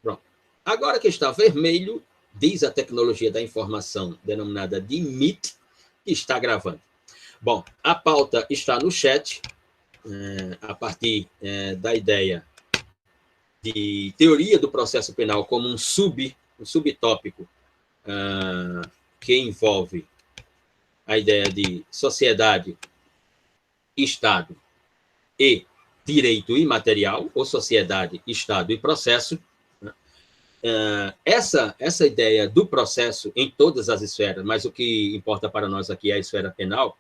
Pronto. Agora que está vermelho, diz a tecnologia da informação, denominada de Meet, que está gravando. Bom, a pauta está no chat, a partir da ideia de teoria do processo penal como um subtópico que envolve a ideia de sociedade, Estado e direito imaterial, ou sociedade, Estado e processo. Essa ideia do processo em todas as esferas, mas o que importa para nós aqui é a esfera penal,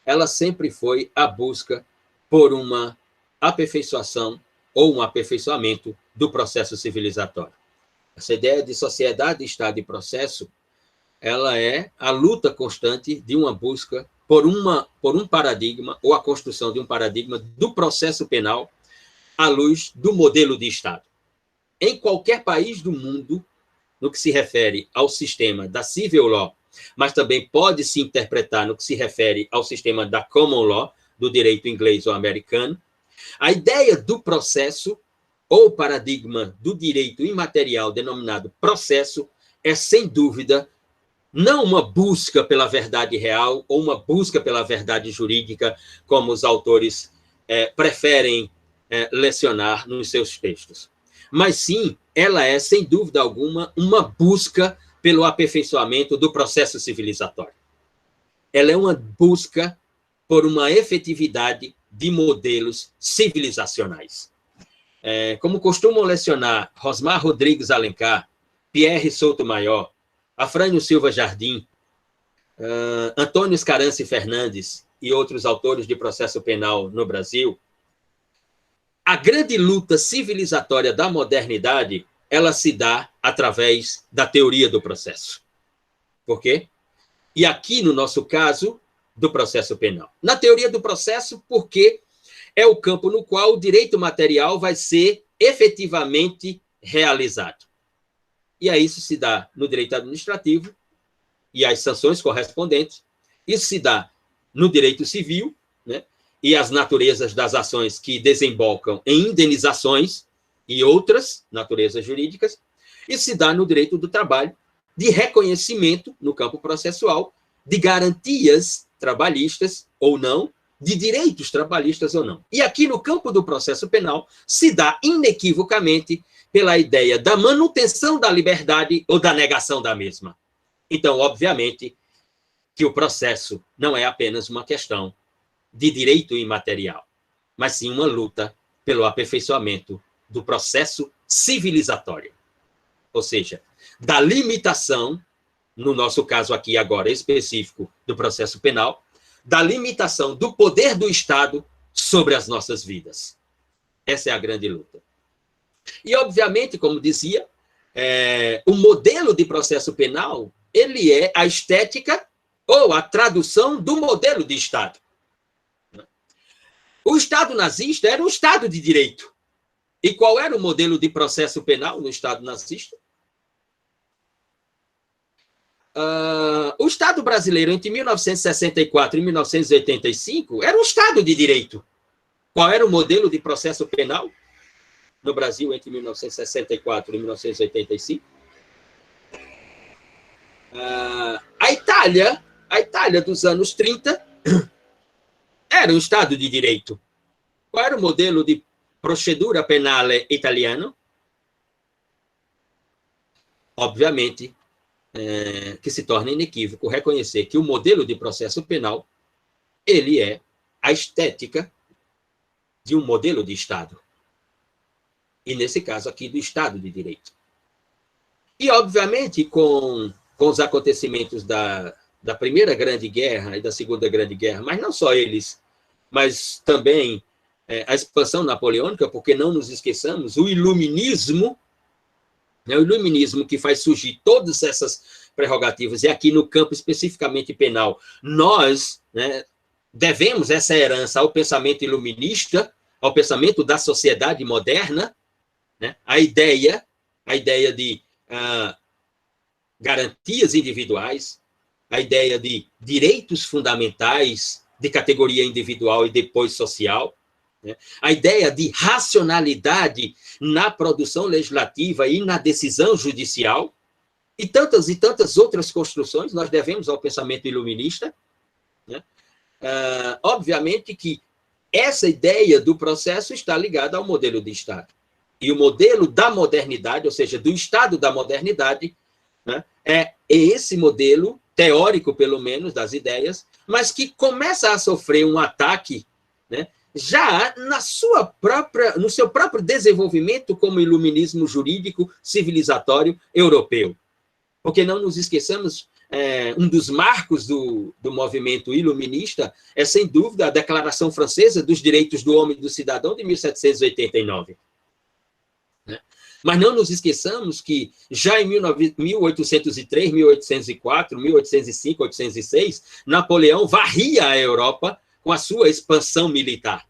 ela sempre foi a busca por uma aperfeiçoação ou um aperfeiçoamento do processo civilizatório. Essa ideia de sociedade, Estado e processo, ela é a luta constante de uma busca por um paradigma, ou a construção de um paradigma do processo penal à luz do modelo de Estado. Em qualquer país do mundo, no que se refere ao sistema da civil law, mas também pode se interpretar no que se refere ao sistema da common law, do direito inglês ou americano, a ideia do processo, ou paradigma do direito imaterial denominado processo, é, sem dúvida, não uma busca pela verdade real ou uma busca pela verdade jurídica, como os autores preferem lecionar nos seus textos. Mas sim, ela é, sem dúvida alguma, uma busca pelo aperfeiçoamento do processo civilizatório. Ela é uma busca por uma efetividade de modelos civilizacionais. Como costumam lecionar Rosmar Rodrigues Alencar, Pierre Souto-Maior, Afrânio Silva Jardim, Antônio Scarance Fernandes e outros autores de processo penal no Brasil, a grande luta civilizatória da modernidade, ela se dá através da teoria do processo. Por quê? E aqui, no nosso caso, do processo penal. Na teoria do processo, porque é o campo no qual o direito material vai ser efetivamente realizado. E aí isso se dá no direito administrativo e as sanções correspondentes. Isso se dá no direito civil, né? E as naturezas das ações que desembocam em indenizações e outras naturezas jurídicas. Isso se dá no direito do trabalho, de reconhecimento no campo processual, de garantias trabalhistas ou não, de direitos trabalhistas ou não. E aqui no campo do processo penal se dá inequivocamente pela ideia da manutenção da liberdade ou da negação da mesma. Então, obviamente, que o processo não é apenas uma questão de direito imaterial, mas sim uma luta pelo aperfeiçoamento do processo civilizatório. Ou seja, da limitação, no nosso caso aqui agora específico do processo penal, da limitação do poder do Estado sobre as nossas vidas. Essa é a grande luta. E, obviamente, como dizia, o modelo de processo penal, ele é a estética ou a tradução do modelo de Estado. O Estado nazista era um Estado de direito. E qual era o modelo de processo penal no Estado nazista? O Estado brasileiro, entre 1964 e 1985, era um Estado de direito. Qual era o modelo de processo penal no Brasil entre 1964 e 1985? A Itália dos anos 30 era um Estado de direito. Qual era o modelo de procedura penale italiano? Obviamente, que se torna inequívoco reconhecer que o modelo de processo penal, ele é a estética de um modelo de Estado. E, nesse caso aqui, do Estado de Direito. E, obviamente, com os acontecimentos da Primeira Grande Guerra e da Segunda Grande Guerra, mas não só eles, mas também a expansão napoleônica, porque não nos esqueçamos, o iluminismo, o iluminismo que faz surgir todas essas prerrogativas, e aqui no campo especificamente penal, nós devemos essa herança ao pensamento iluminista, ao pensamento da sociedade moderna, a ideia de garantias individuais, a ideia de direitos fundamentais de categoria individual e depois social, né? A ideia de racionalidade na produção legislativa e na decisão judicial, e tantas outras construções nós devemos ao pensamento iluminista, né? Obviamente que essa ideia do processo está ligada ao modelo de Estado. E o modelo da modernidade, ou seja, do Estado da modernidade, né, é esse modelo, teórico pelo menos, das ideias, mas que começa a sofrer um ataque, né, já no seu próprio desenvolvimento como iluminismo jurídico civilizatório europeu. Porque não nos esqueçamos, um dos marcos do movimento iluminista é, sem dúvida, a Declaração Francesa dos Direitos do Homem e do Cidadão de 1789. Mas não nos esqueçamos que já em 1803, 1804, 1805, 1806, Napoleão varria a Europa com a sua expansão militar.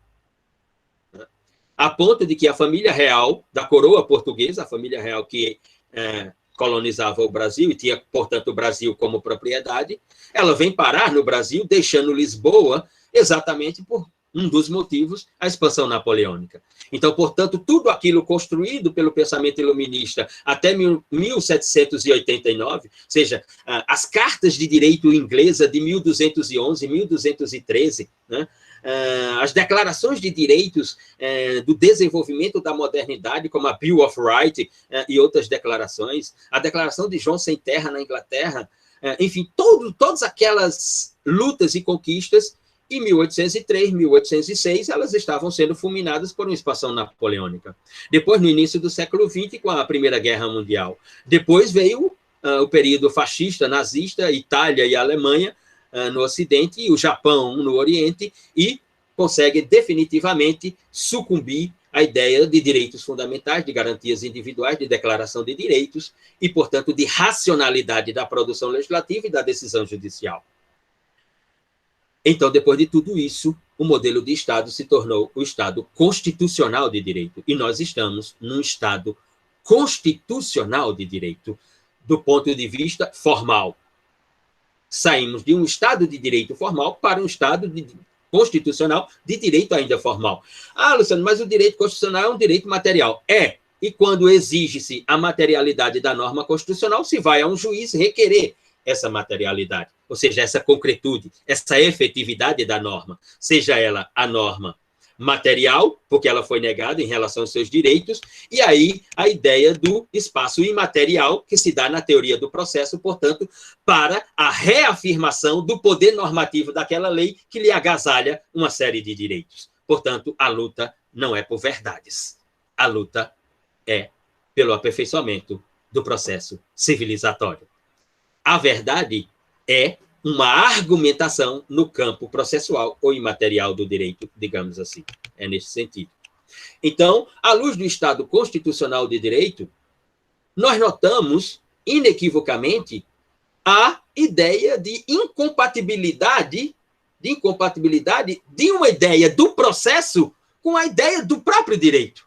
A ponto de que a família real da coroa portuguesa, a família real que colonizava o Brasil e tinha, portanto, o Brasil como propriedade, ela vem parar no Brasil, deixando Lisboa exatamente por um dos motivos, a expansão napoleônica. Então, portanto, tudo aquilo construído pelo pensamento iluminista até 1789, ou seja, as cartas de direito inglesa de 1211, 1213, né? As declarações de direitos do desenvolvimento da modernidade, como a Bill of Rights e outras declarações, a declaração de João Sem Terra na Inglaterra, enfim, todas aquelas lutas e conquistas, em 1803, 1806, elas estavam sendo fulminadas por uma expansão napoleônica. Depois, no início do século XX, com a Primeira Guerra Mundial. Depois veio o período fascista, nazista, Itália e Alemanha no Ocidente, e o Japão no Oriente, e consegue definitivamente sucumbir à ideia de direitos fundamentais, de garantias individuais, de declaração de direitos, e, portanto, de racionalidade da produção legislativa e da decisão judicial. Então, depois de tudo isso, o modelo de Estado se tornou o Estado constitucional de direito. E nós estamos num Estado constitucional de direito, do ponto de vista formal. Saímos de um Estado de direito formal para um Estado constitucional de direito ainda formal. Ah, Luciano, mas o direito constitucional é um direito material. E quando exige-se a materialidade da norma constitucional, se vai a um juiz requerer essa materialidade, ou seja, essa concretude, essa efetividade da norma, seja ela a norma material, porque ela foi negada em relação aos seus direitos, e aí a ideia do espaço imaterial, que se dá na teoria do processo, portanto, para a reafirmação do poder normativo daquela lei que lhe agasalha uma série de direitos. Portanto, a luta não é por verdades, a luta é pelo aperfeiçoamento do processo civilizatório. A verdade é uma argumentação no campo processual ou imaterial do direito, digamos assim. É nesse sentido. Então, à luz do Estado constitucional de direito, nós notamos, inequivocamente, a ideia de incompatibilidade de uma ideia do processo com a ideia do próprio direito.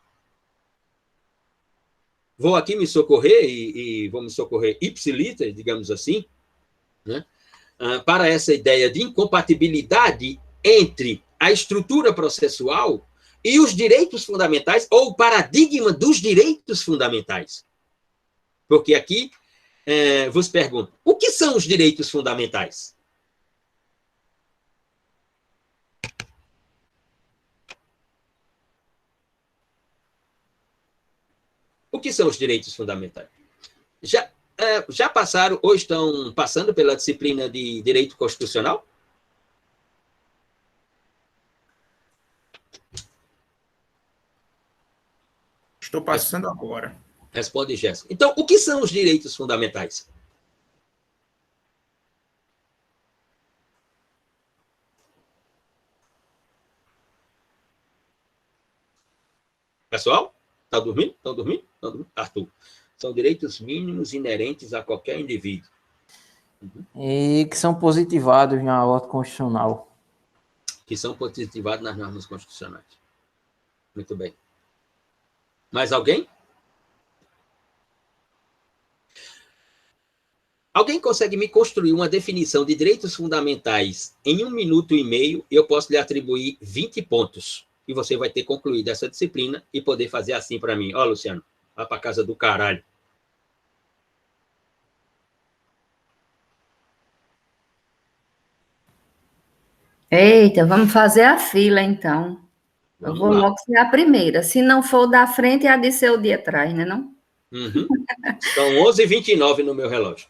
Vou aqui me socorrer, e vou me socorrer ipsiliter, digamos assim, né, para essa ideia de incompatibilidade entre a estrutura processual e os direitos fundamentais, ou o paradigma dos direitos fundamentais. Porque aqui vos pergunto, o que são os direitos fundamentais? O que são os direitos fundamentais? Já passaram ou estão passando pela disciplina de direito constitucional? Estou passando agora. Responde, Jéssica. Então, o que são os direitos fundamentais? Pessoal? Estão dormindo? Estão dormindo? Estão dormindo? Arthur. São direitos mínimos inerentes a qualquer indivíduo. E que são positivados na ordem constitucional. Que são positivados nas normas constitucionais. Muito bem. Mais alguém? Alguém consegue me construir uma definição de direitos fundamentais em 1 minuto e meio? Eu posso lhe atribuir 20 pontos. e você vai ter concluído essa disciplina e poder fazer assim para mim. Ó, Luciano, vá para casa do caralho. Eita, vamos fazer a fila, então. Eu Vamos vou lá. logo ser a primeira. Se não for da frente, há de ser o de atrás, né, não? Uhum. São 11h29 no meu relógio.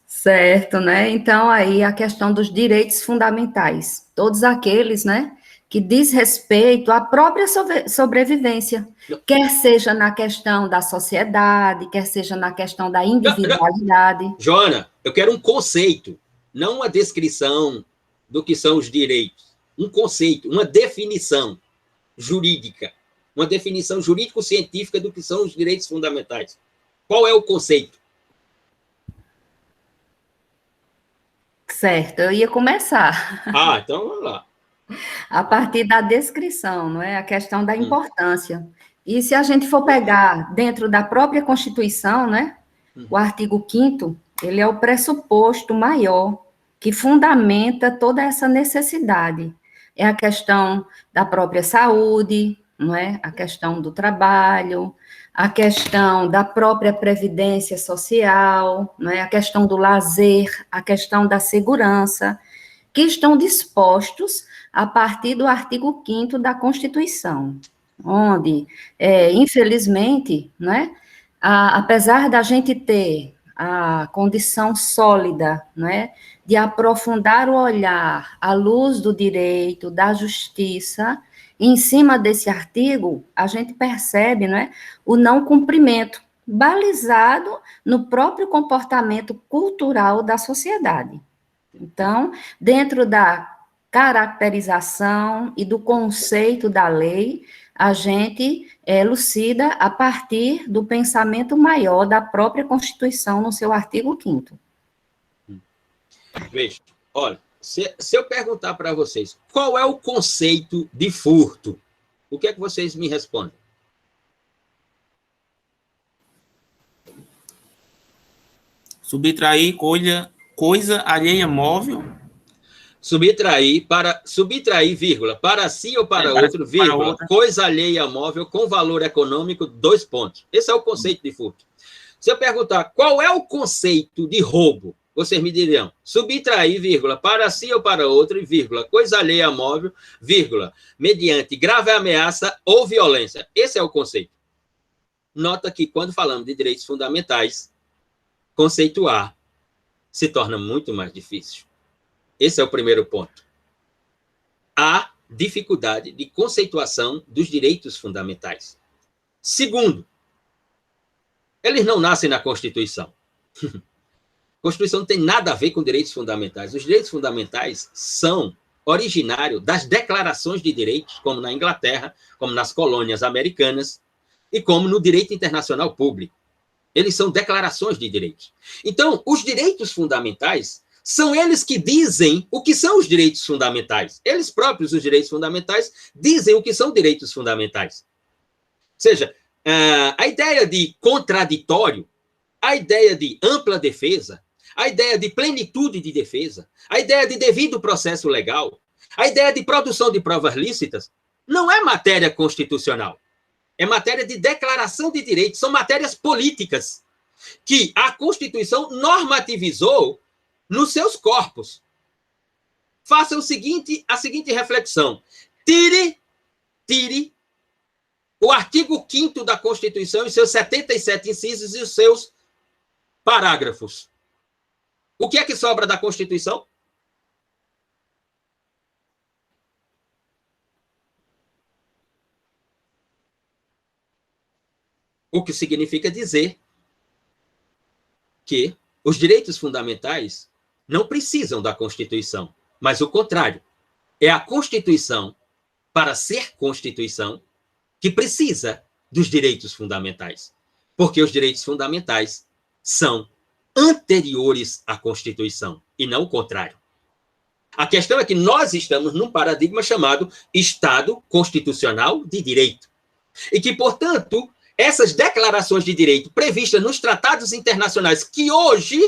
Certo, né? Então, aí a questão dos direitos fundamentais, todos aqueles, né, que diz respeito à própria sobrevivência, quer seja na questão da sociedade, quer seja na questão da individualidade. Joana, eu quero um conceito, não uma descrição do que são os direitos. Um conceito, uma definição jurídica, uma definição jurídico-científica do que são os direitos fundamentais. Qual é o conceito? Certo, eu ia começar. Ah, então vamos lá. A partir da descrição, não é? A questão da importância. E se a gente for pegar dentro da própria Constituição, né? O artigo 5º, ele é o pressuposto maior que fundamenta toda essa necessidade. É a questão da própria saúde, não é? A questão do trabalho, a questão da própria previdência social, não é? A questão do lazer, a questão da segurança, que estão dispostos a partir do artigo 5º da Constituição, onde, infelizmente, né, apesar da gente ter a condição sólida, né, de aprofundar o olhar à luz do direito, da justiça, em cima desse artigo, a gente percebe, né, o não cumprimento, balizado no próprio comportamento cultural da sociedade. Então, dentro da caracterização e do conceito da lei, a gente elucida a partir do pensamento maior da própria Constituição no seu artigo 5º. Veja, olha, se eu perguntar para vocês qual é o conceito de furto, o que é que vocês me respondem? Subtrair coisa alheia móvel. Subtrair, vírgula, para si ou para outro, vírgula, coisa alheia móvel com valor econômico, 2 pontos. Esse é o conceito de furto. Se eu perguntar qual é o conceito de roubo, vocês me dirão, subtrair, vírgula, para si ou para outro, vírgula, coisa alheia móvel, vírgula, mediante grave ameaça ou violência. Esse é o conceito. Nota que quando falamos de direitos fundamentais, conceituar se torna muito mais difícil. Esse é o primeiro ponto. Há dificuldade de conceituação dos direitos fundamentais. Segundo, eles não nascem na Constituição. A Constituição não tem nada a ver com direitos fundamentais. Os direitos fundamentais são originários das declarações de direitos, como na Inglaterra, como nas colônias americanas, e como no direito internacional público. Eles são declarações de direitos. Então, os direitos fundamentais são eles que dizem o que são os direitos fundamentais. Eles próprios, os direitos fundamentais, dizem o que são direitos fundamentais. Ou seja, a ideia de contraditório, a ideia de ampla defesa, a ideia de plenitude de defesa, a ideia de devido processo legal, a ideia de produção de provas lícitas, não é matéria constitucional. É matéria de declaração de direitos, são matérias políticas que a Constituição normativizou nos seus corpos. Faça a seguinte reflexão. Tire o artigo 5º da Constituição e seus 77 incisos e os seus parágrafos. O que é que sobra da Constituição? O que significa dizer que os direitos fundamentais não precisam da Constituição, mas o contrário. É a Constituição, para ser Constituição, que precisa dos direitos fundamentais. Porque os direitos fundamentais são anteriores à Constituição, e não o contrário. A questão é que nós estamos num paradigma chamado Estado Constitucional de Direito. E que, portanto, essas declarações de direito previstas nos tratados internacionais que hoje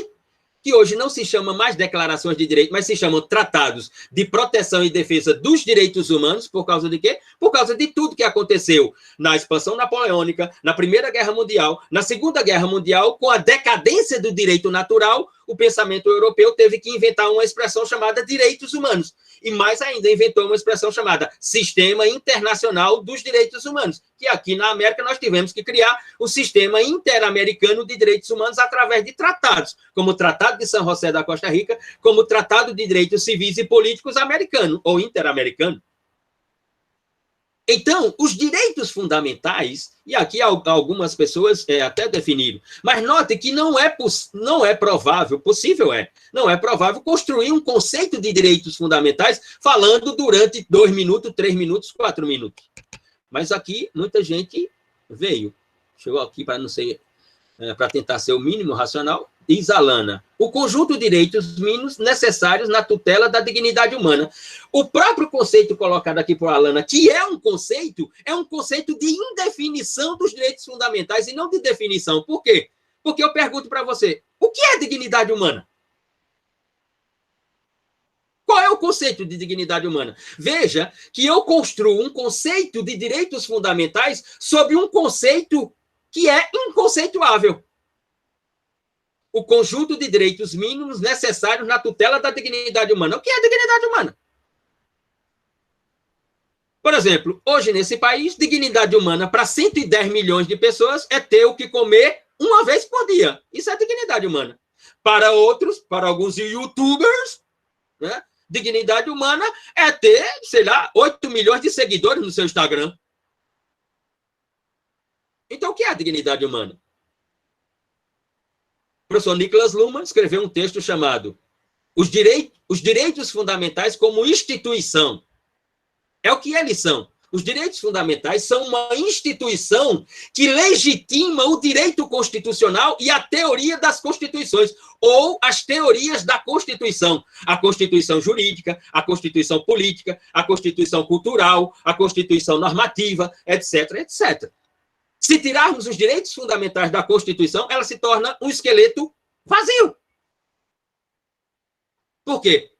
que hoje não se chama mais declarações de direito, mas se chamam tratados de proteção e defesa dos direitos humanos, por causa de quê? Por causa de tudo que aconteceu na expansão napoleônica, na Primeira Guerra Mundial, na Segunda Guerra Mundial, com a decadência do direito natural, o pensamento europeu teve que inventar uma expressão chamada direitos humanos. E mais ainda, inventou uma expressão chamada Sistema Internacional dos Direitos Humanos, que aqui na América nós tivemos que criar o Sistema Interamericano de Direitos Humanos através de tratados, como o Tratado de São José da Costa Rica, como o Tratado de Direitos Civis e Políticos americano, ou interamericano. Então, os direitos fundamentais, e aqui algumas pessoas até definiram, mas note que não é provável, não é provável construir um conceito de direitos fundamentais falando durante 2 minutos, 3 minutos, 4 minutos. Mas aqui muita gente chegou aqui para não ser, para tentar ser o mínimo racional. Diz Alana, o conjunto de direitos mínimos necessários na tutela da dignidade humana. O próprio conceito colocado aqui por Alana, que é um conceito de indefinição dos direitos fundamentais e não de definição. Por quê? Porque eu pergunto para você, o que é dignidade humana? Qual é o conceito de dignidade humana? Veja que eu construo um conceito de direitos fundamentais sobre um conceito que é inconceituável. O conjunto de direitos mínimos necessários na tutela da dignidade humana. O que é dignidade humana? Por exemplo, hoje nesse país, dignidade humana para 110 milhões de pessoas é ter o que comer uma vez por dia. Isso é dignidade humana. Para outros, para alguns youtubers, né, dignidade humana é ter, 8 milhões de seguidores no seu Instagram. Então, o que é a dignidade humana? O professor Niklas Luhmann escreveu um texto chamado Os Direitos Fundamentais como Instituição. É o que eles são. Os direitos fundamentais são uma instituição que legitima o direito constitucional e a teoria das constituições, ou as teorias da Constituição. A Constituição jurídica, a Constituição política, a Constituição cultural, a Constituição normativa, etc, etc. Se tirarmos os direitos fundamentais da Constituição, ela se torna um esqueleto vazio. Por quê?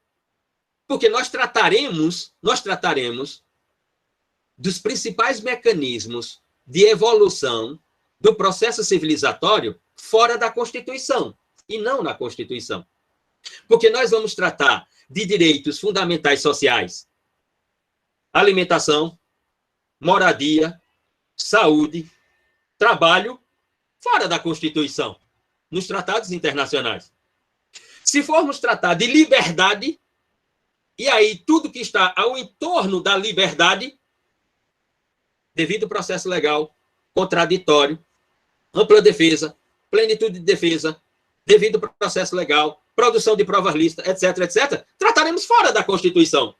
Porque nós trataremos dos principais mecanismos de evolução do processo civilizatório fora da Constituição, e não na Constituição. Porque nós vamos tratar de direitos fundamentais sociais, alimentação, moradia, saúde, trabalho, fora da Constituição, nos tratados internacionais. Se formos tratar de liberdade, e aí tudo que está ao entorno da liberdade, devido processo legal, contraditório, ampla defesa, plenitude de defesa, devido processo legal, produção de provas lícitas, etc, etc, trataremos fora da Constituição.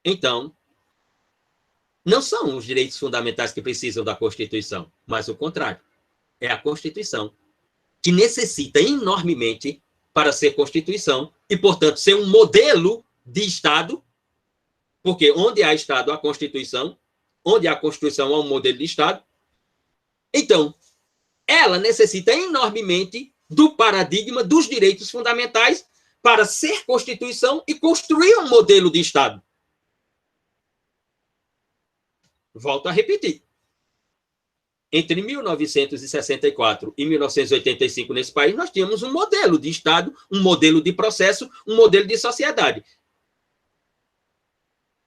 Então, não são os direitos fundamentais que precisam da Constituição, mas o contrário. É a Constituição que necessita enormemente para ser Constituição e, portanto, ser um modelo de Estado, porque onde há Estado, há Constituição, onde há Constituição, há um modelo de Estado. Então, ela necessita enormemente do paradigma dos direitos fundamentais para ser Constituição e construir um modelo de Estado. Volto a repetir. Entre 1964 e 1985, nesse país, nós tínhamos um modelo de Estado, um modelo de processo, um modelo de sociedade.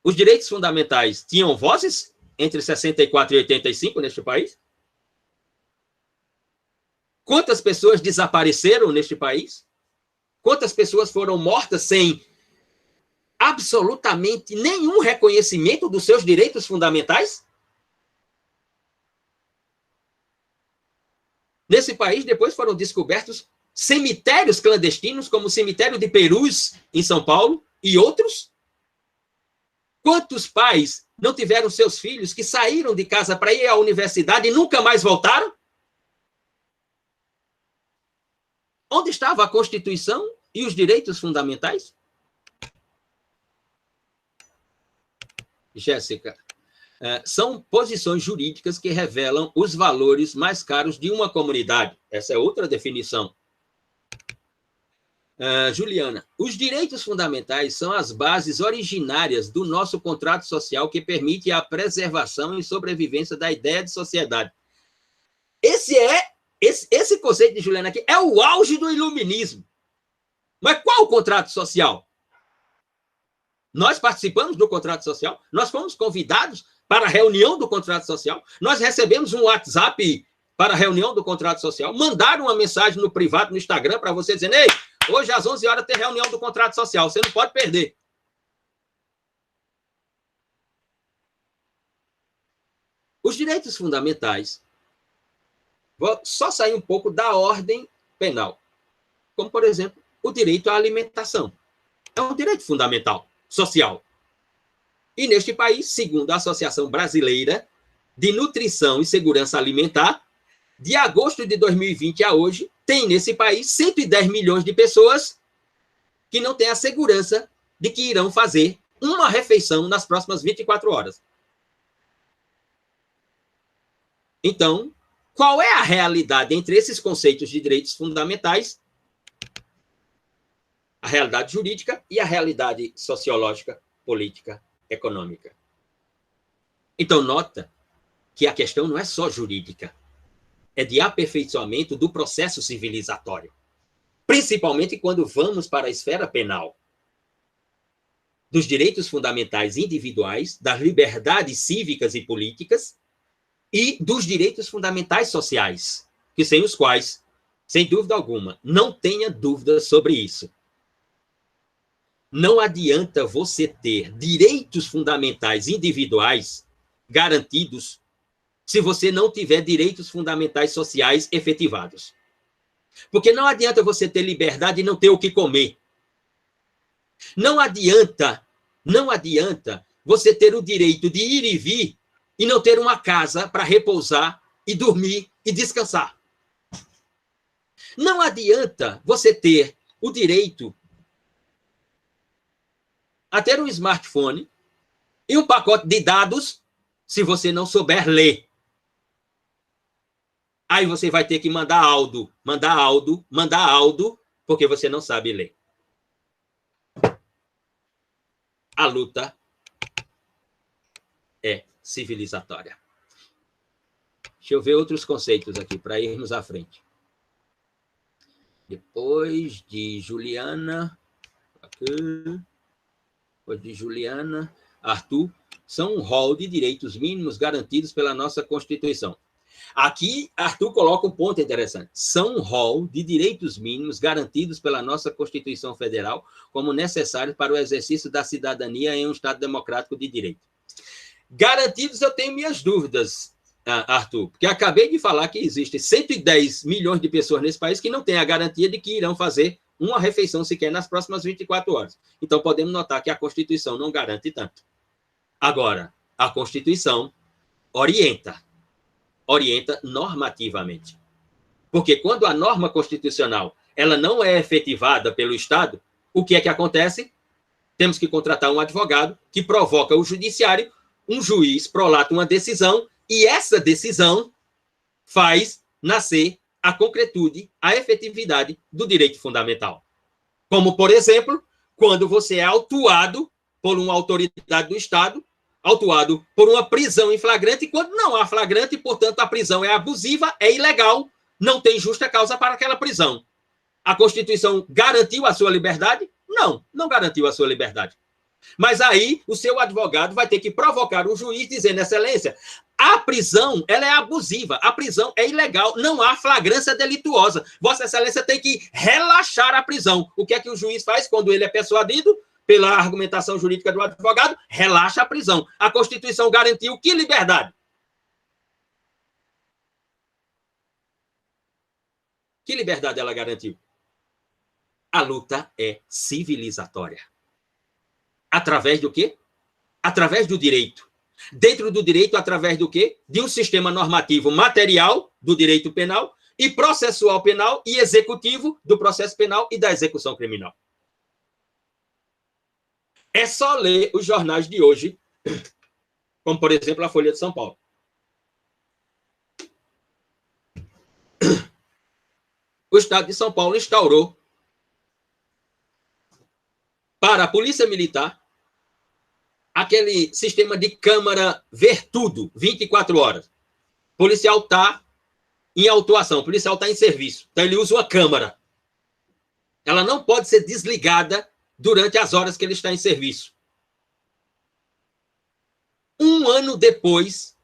Os direitos fundamentais tinham vozes entre 64 e 85 neste país? Quantas pessoas desapareceram neste país? Quantas pessoas foram mortas sem absolutamente nenhum reconhecimento dos seus direitos fundamentais? Nesse país, depois foram descobertos cemitérios clandestinos, como o cemitério de Perus, em São Paulo, e outros. Quantos pais não tiveram seus filhos que saíram de casa para ir à universidade e nunca mais voltaram? Onde estava a Constituição e os direitos fundamentais? Jéssica, são posições jurídicas que revelam os valores mais caros de uma comunidade. Essa é outra definição. Juliana, os direitos fundamentais são as bases originárias do nosso contrato social que permite a preservação e sobrevivência da ideia de sociedade. Esse conceito de Juliana aqui é o auge do iluminismo. Mas qual o contrato social? Nós participamos do contrato social, nós fomos convidados para a reunião do contrato social, nós recebemos um WhatsApp para a reunião do contrato social, mandaram uma mensagem no privado, no Instagram, para você dizendo: ei, hoje às 11 horas tem reunião do contrato social, você não pode perder. Os direitos fundamentais, vou só sair um pouco da ordem penal, como, por exemplo, o direito à alimentação. É um direito fundamental, social. E neste país, segundo a Associação Brasileira de Nutrição e Segurança Alimentar, de agosto de 2020 a hoje, tem nesse país 110 milhões de pessoas que não têm a segurança de que irão fazer uma refeição nas próximas 24 horas. Então, qual é a realidade entre esses conceitos de direitos fundamentais, a realidade jurídica e a realidade sociológica, política, econômica? Então, nota que a questão não é só jurídica, é de aperfeiçoamento do processo civilizatório, principalmente quando vamos para a esfera penal, dos direitos fundamentais individuais, das liberdades cívicas e políticas e dos direitos fundamentais sociais, que sem os quais, sem dúvida alguma, não tenha dúvida sobre isso. Não adianta você ter direitos fundamentais individuais garantidos se você não tiver direitos fundamentais sociais efetivados. Porque não adianta você ter liberdade e não ter o que comer. Não adianta você ter o direito de ir e vir e não ter uma casa para repousar e dormir e descansar. Não adianta você ter o direito a ter um smartphone e um pacote de dados se você não souber ler. Aí você vai ter que mandar áudio, porque você não sabe ler. A luta é civilizatória. Deixa eu ver outros conceitos aqui, para irmos à frente. Depois de Juliana, Arthur, são um rol de direitos mínimos garantidos pela nossa Constituição. Aqui, Arthur coloca um ponto interessante. São um rol de direitos mínimos garantidos pela nossa Constituição Federal como necessários para o exercício da cidadania em um Estado democrático de direito. Garantidos, eu tenho minhas dúvidas, Arthur, porque acabei de falar que existem 110 milhões de pessoas nesse país que não têm a garantia de que irão fazer uma refeição sequer nas próximas 24 horas. Então, podemos notar que a Constituição não garante tanto. Agora, a Constituição orienta normativamente. Porque quando a norma constitucional ela não é efetivada pelo Estado, o que é que acontece? Temos que contratar um advogado que provoca o judiciário, um juiz prolata uma decisão, e essa decisão faz nascer a concretude, a efetividade do direito fundamental. Como, por exemplo, quando você é autuado por uma autoridade do Estado, autuado por uma prisão em flagrante, quando não há flagrante, portanto, a prisão é abusiva, é ilegal, não tem justa causa para aquela prisão. A Constituição garantiu a sua liberdade? Não, não garantiu a sua liberdade. Mas aí o seu advogado vai ter que provocar um juiz dizendo: excelência, a prisão ela é abusiva, a prisão é ilegal, não há flagrância delituosa. Vossa Excelência tem que relaxar a prisão. O que é que o juiz faz quando ele é persuadido pela argumentação jurídica do advogado? Relaxa a prisão. A Constituição garantiu que liberdade? Que liberdade ela garantiu? A luta é civilizatória. Através do quê? Através do direito. Dentro do direito, através do quê? De um sistema normativo material do direito penal e processual penal e executivo do processo penal e da execução criminal. É só ler os jornais de hoje como, por exemplo, a Folha de São Paulo. O Estado de São Paulo instaurou para a Polícia Militar aquele sistema de câmara ver tudo, 24 horas. O policial está em autuação, o policial está em serviço. Então, ele usa uma câmara. Ela não pode ser desligada durante as horas que ele está em serviço. Um ano depois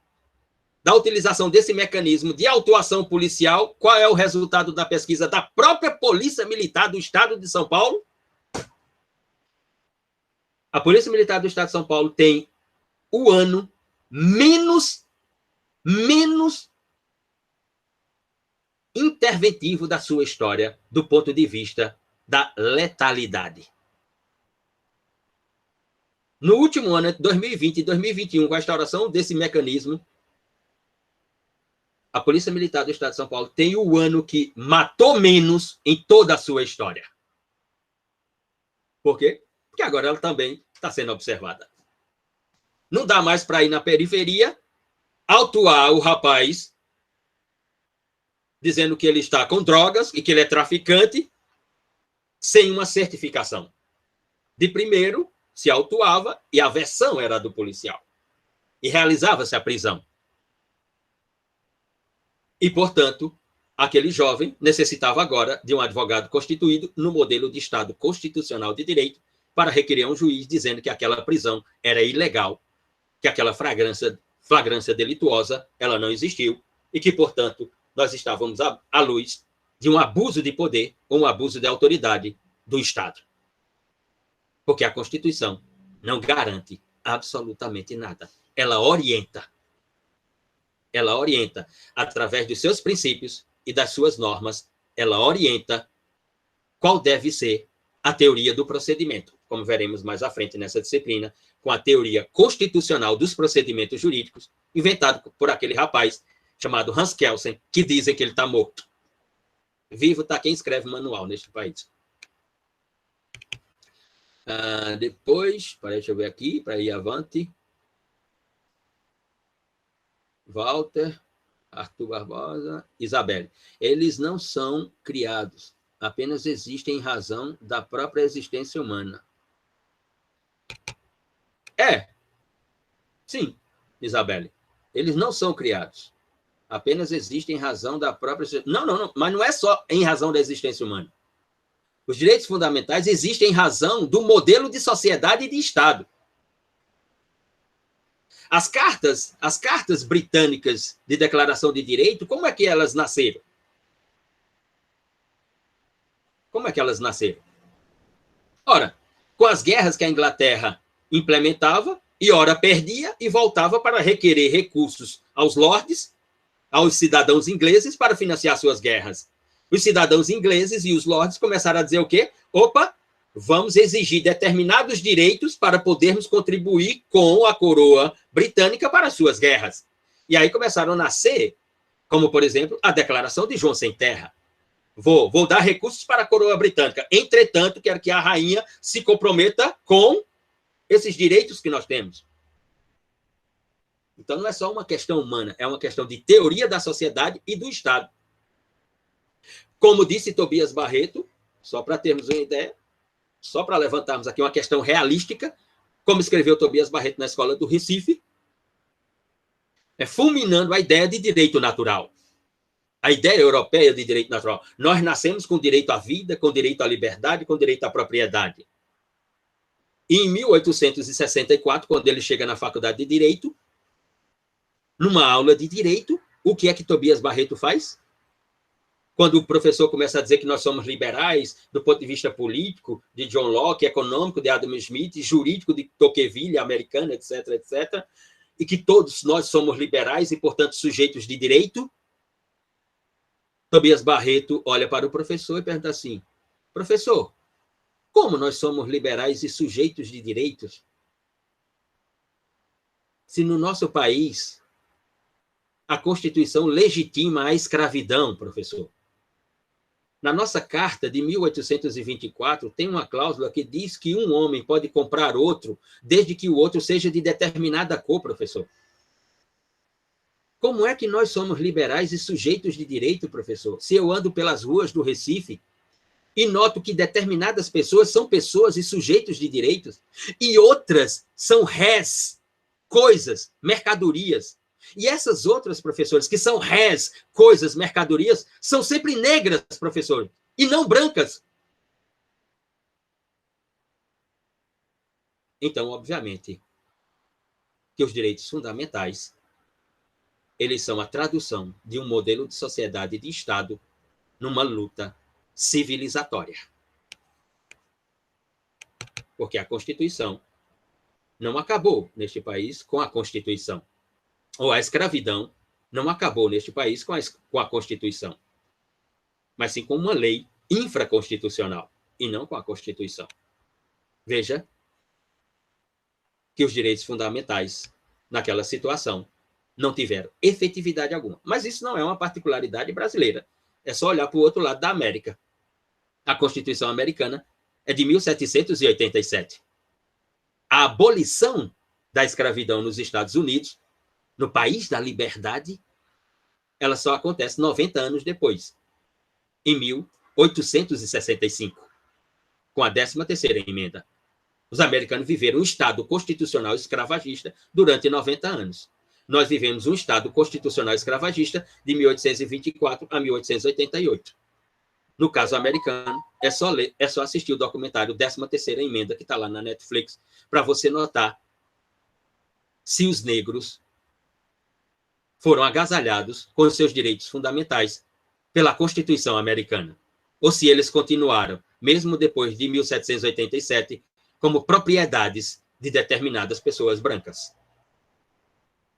da utilização desse mecanismo de autuação policial, qual é o resultado da pesquisa da própria Polícia Militar do Estado de São Paulo? A Polícia Militar do Estado de São Paulo tem o ano menos interventivo da sua história do ponto de vista da letalidade. No último ano, entre 2020 e 2021, com a instauração desse mecanismo, a Polícia Militar do Estado de São Paulo tem o ano que matou menos em toda a sua história. Por quê? Porque agora ela também está sendo observada. Não dá mais para ir na periferia, autuar o rapaz, dizendo que ele está com drogas e que ele é traficante, sem uma certificação. De primeiro, se autuava e a versão era do policial. E realizava-se a prisão. E, portanto, aquele jovem necessitava agora de um advogado constituído no modelo de Estado constitucional de direito para requerer a um juiz dizendo que aquela prisão era ilegal, que aquela flagrância delituosa ela não existiu e que, portanto, nós estávamos à luz de um abuso de poder ou um abuso de autoridade do Estado. Porque a Constituição não garante absolutamente nada. Ela orienta. Ela orienta, através dos seus princípios e das suas normas, ela orienta qual deve ser a teoria do procedimento, como veremos mais à frente nessa disciplina, com a teoria constitucional dos procedimentos jurídicos, inventado por aquele rapaz chamado Hans Kelsen, que dizem que ele está morto. Vivo está quem escreve manual neste país. Depois, deixa eu ver aqui, para ir avante. Walter, Arthur Barbosa, Isabelle. Eles não são criados, apenas existem em razão da própria existência humana. Sim, Isabelle. Eles não são criados, apenas existem em razão da própria... Não, mas não é só em razão da existência humana. Os direitos fundamentais existem em razão do modelo de sociedade e de Estado. As cartas britânicas de declaração de direito, como é que elas nasceram? Como é que elas nasceram? Ora, com as guerras que a Inglaterra implementava, e ora perdia e voltava para requerer recursos aos lords, aos cidadãos ingleses, para financiar suas guerras. Os cidadãos ingleses e os lords começaram a dizer o quê? Opa, vamos exigir determinados direitos para podermos contribuir com a coroa britânica para as suas guerras. E aí começaram a nascer, como, por exemplo, a Declaração de João Sem Terra. Vou dar recursos para a coroa britânica. Entretanto, quero que a rainha se comprometa com esses direitos que nós temos. Então, não é só uma questão humana, é uma questão de teoria da sociedade e do Estado. Como disse Tobias Barreto, só para termos uma ideia, só para levantarmos aqui uma questão realística, como escreveu Tobias Barreto na Escola do Recife, fulminando a ideia de direito natural. A ideia europeia de direito natural. Nós nascemos com direito à vida, com direito à liberdade, com direito à propriedade. E em 1864, quando ele chega na Faculdade de Direito, numa aula de direito, o que é que Tobias Barreto faz? Quando o professor começa a dizer que nós somos liberais, do ponto de vista político, de John Locke, econômico, de Adam Smith, jurídico, de Tocqueville, americano, etc., etc., e que todos nós somos liberais e, portanto, sujeitos de direito, Tobias Barreto olha para o professor e pergunta assim: professor, como nós somos liberais e sujeitos de direitos? Se no nosso país a Constituição legitima a escravidão, professor. Na nossa Carta de 1824, tem uma cláusula que diz que um homem pode comprar outro, desde que o outro seja de determinada cor, professor. Como é que nós somos liberais e sujeitos de direito, professor? Se eu ando pelas ruas do Recife e noto que determinadas pessoas são pessoas e sujeitos de direitos, e outras são rés, coisas, mercadorias. E essas outras, professores, que são rés, coisas, mercadorias, são sempre negras, professor, e não brancas. Então, obviamente, que os direitos fundamentais, eles são a tradução de um modelo de sociedade e de Estado numa luta civilizatória. Porque a Constituição não acabou neste país com a Constituição. Ou a escravidão não acabou neste país com a Constituição, mas sim com uma lei infraconstitucional, e não com a Constituição. Veja que os direitos fundamentais, naquela situação, não tiveram efetividade alguma. Mas isso não é uma particularidade brasileira. É só olhar para o outro lado da América. A Constituição americana é de 1787. A abolição da escravidão nos Estados Unidos, no país da liberdade, ela só acontece 90 anos depois, em 1865, com a 13ª emenda. Os americanos viveram um Estado constitucional escravagista durante 90 anos. Nós vivemos um Estado constitucional escravagista de 1824 a 1888. No caso americano, é só assistir o documentário 13ª emenda, que está lá na Netflix, para você notar se os negros foram agasalhados com seus direitos fundamentais pela Constituição americana, ou se eles continuaram, mesmo depois de 1787, como propriedades de determinadas pessoas brancas.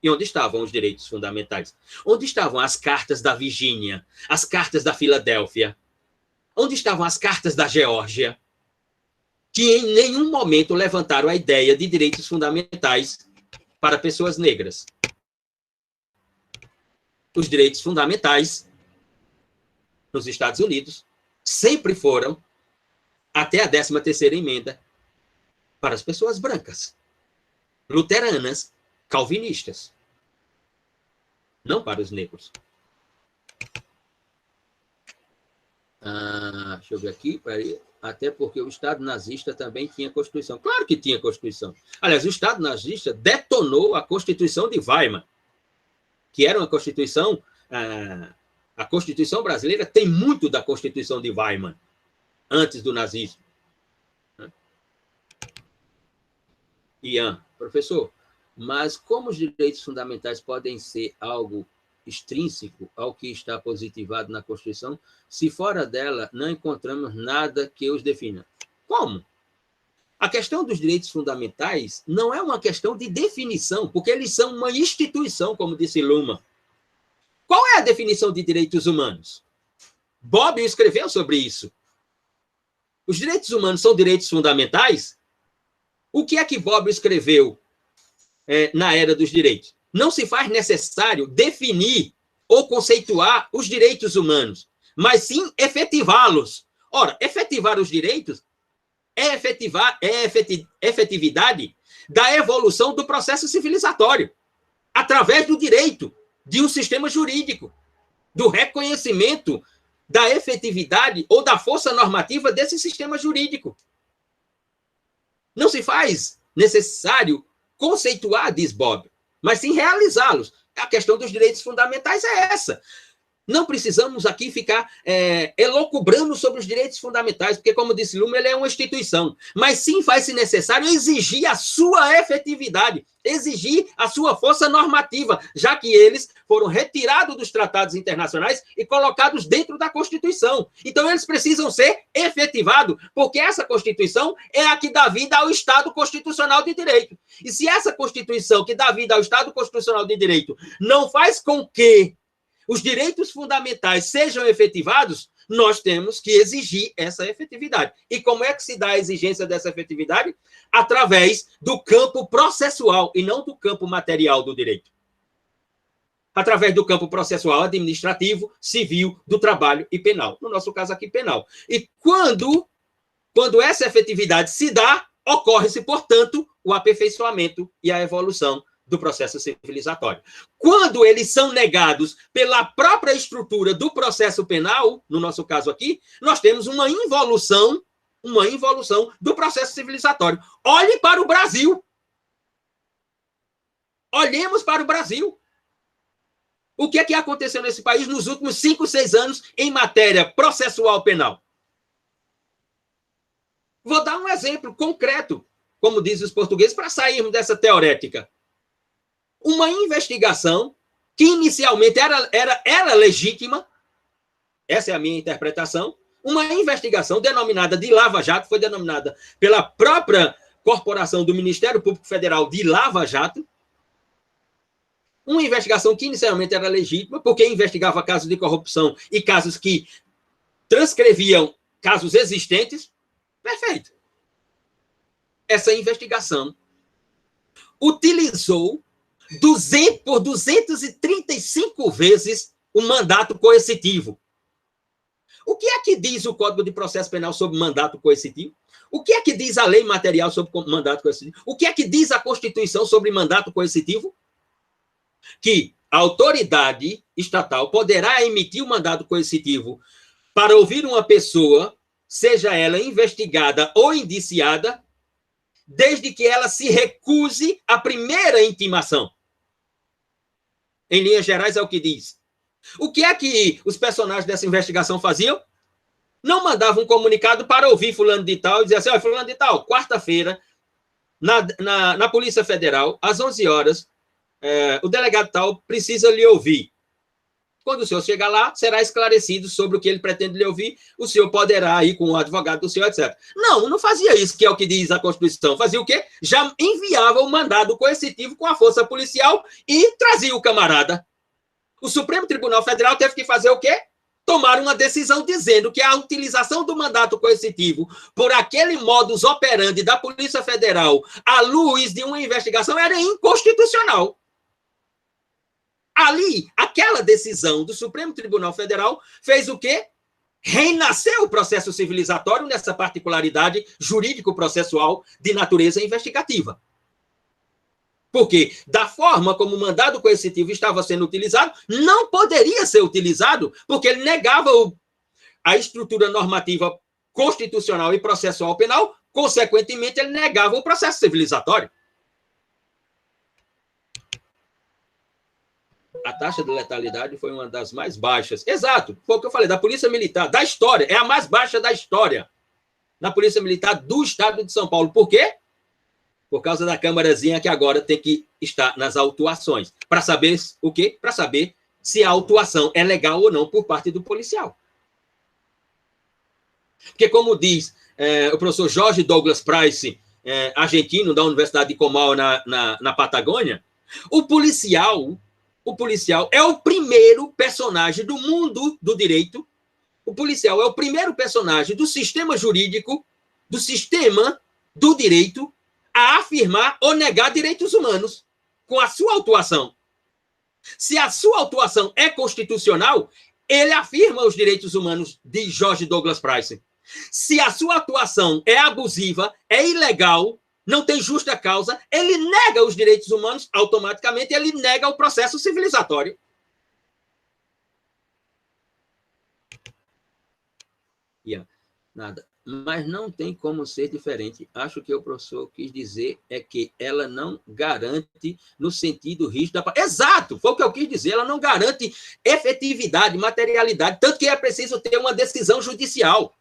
E onde estavam os direitos fundamentais? Onde estavam as cartas da Virgínia, as cartas da Filadélfia? Onde estavam as cartas da Geórgia? Que em nenhum momento levantaram a ideia de direitos fundamentais para pessoas negras. Os direitos fundamentais nos Estados Unidos sempre foram, até a 13ª emenda, para as pessoas brancas, luteranas, calvinistas, não para os negros. Deixa eu ver aqui, peraí. Até porque o Estado nazista também tinha Constituição. Claro que tinha Constituição. Aliás, o Estado nazista detonou a Constituição de Weimar, que era uma Constituição... A Constituição brasileira tem muito da Constituição de Weimar, antes do nazismo. Ian, professor, mas como os direitos fundamentais podem ser algo extrínseco ao que está positivado na Constituição, se fora dela não encontramos nada que os defina? Como? A questão dos direitos fundamentais não é uma questão de definição, porque eles são uma instituição, como disse Luhmann. Qual é a definição de direitos humanos? Bobbio escreveu sobre isso. Os direitos humanos são direitos fundamentais? O que é que Bobbio escreveu na Era dos Direitos? Não se faz necessário definir ou conceituar os direitos humanos, mas sim efetivá-los. Ora, efetivar os direitos é efetividade da evolução do processo civilizatório, através do direito, de um sistema jurídico, do reconhecimento da efetividade ou da força normativa desse sistema jurídico. Não se faz necessário conceituar, diz Bobbio, mas sim realizá-los. A questão dos direitos fundamentais é essa. Não precisamos aqui ficar elocubrando sobre os direitos fundamentais, porque, como disse Luhmann, ele é uma instituição. Mas sim faz-se necessário exigir a sua efetividade, exigir a sua força normativa, já que eles foram retirados dos tratados internacionais e colocados dentro da Constituição. Então, eles precisam ser efetivados, porque essa Constituição é a que dá vida ao Estado Constitucional de Direito. E se essa Constituição que dá vida ao Estado Constitucional de Direito não faz com que os direitos fundamentais sejam efetivados, nós temos que exigir essa efetividade. E como é que se dá a exigência dessa efetividade? Através do campo processual e não do campo material do direito. através do campo processual, administrativo, civil, do trabalho e penal. No nosso caso aqui, penal. E quando essa efetividade se dá, ocorre-se, portanto, o aperfeiçoamento e a evolução do processo civilizatório. Quando eles são negados pela própria estrutura do processo penal, no nosso caso aqui, nós temos uma involução do processo civilizatório. Olhe para o Brasil. Olhemos para o Brasil. O que é que aconteceu nesse país nos últimos 5, 6 anos em matéria processual penal? Vou dar um exemplo concreto, como dizem os portugueses, para sairmos dessa teorética. Uma investigação que inicialmente era legítima, essa é a minha interpretação, uma investigação denominada de Lava Jato, foi denominada pela própria corporação do Ministério Público Federal de Lava Jato, uma investigação que inicialmente era legítima, porque investigava casos de corrupção e casos que transcreviam casos existentes. Perfeito. Essa investigação utilizou por 235 vezes o mandato coercitivo. O que é que diz o Código de Processo Penal sobre mandato coercitivo? O que é que diz a lei material sobre mandato coercitivo? O que é que diz a Constituição sobre mandato coercitivo? Que a autoridade estatal poderá emitir um mandato coercitivo para ouvir uma pessoa, seja ela investigada ou indiciada, desde que ela se recuse à primeira intimação. Em linhas gerais, é o que diz. O que é que os personagens dessa investigação faziam? Não mandavam um comunicado para ouvir fulano de tal e dizer assim, olha, fulano de tal, quarta-feira, na Polícia Federal, às 11 horas, o delegado tal precisa lhe ouvir. Quando o senhor chegar lá, será esclarecido sobre o que ele pretende lhe ouvir, o senhor poderá ir com o advogado do senhor, etc. Não fazia isso, que é o que diz a Constituição. Fazia o quê? Já enviava o mandado coercitivo com a força policial e trazia o camarada. O Supremo Tribunal Federal teve que fazer o quê? Tomar uma decisão dizendo que a utilização do mandato coercitivo por aquele modus operandi da Polícia Federal à luz de uma investigação era inconstitucional. Ali, aquela decisão do Supremo Tribunal Federal fez o quê? Renasceu o processo civilizatório nessa particularidade jurídico-processual de natureza investigativa. Porque, da forma como o mandado coercitivo estava sendo utilizado, não poderia ser utilizado, porque ele negava a estrutura normativa constitucional e processual penal, consequentemente, ele negava o processo civilizatório. A taxa de letalidade foi uma das mais baixas. Exato, foi o que eu falei, da Polícia Militar, da história, é a mais baixa da história. Na Polícia Militar do Estado de São Paulo. Por quê? Por causa da câmarazinha que agora tem que estar nas autuações. Para saber o quê? Para saber se a autuação é legal ou não por parte do policial. Porque, como diz o professor Jorge Douglas Price, argentino, da Universidade de Comal, na Patagônia, o policial é o primeiro personagem do mundo do direito. O policial é o primeiro personagem do sistema jurídico, do sistema do direito, a afirmar ou negar direitos humanos com a sua autuação. Se a sua autuação é constitucional, ele afirma os direitos humanos de Jorge Douglas Price. Se a sua atuação é abusiva, é ilegal, não tem justa causa, ele nega os direitos humanos, automaticamente ele nega o processo civilizatório. Nada. Mas não tem como ser diferente. Acho que o professor quis dizer é que ela não garante no sentido rígido da... Exato! Foi o que eu quis dizer. Ela não garante efetividade, materialidade, tanto que é preciso ter uma decisão judicial.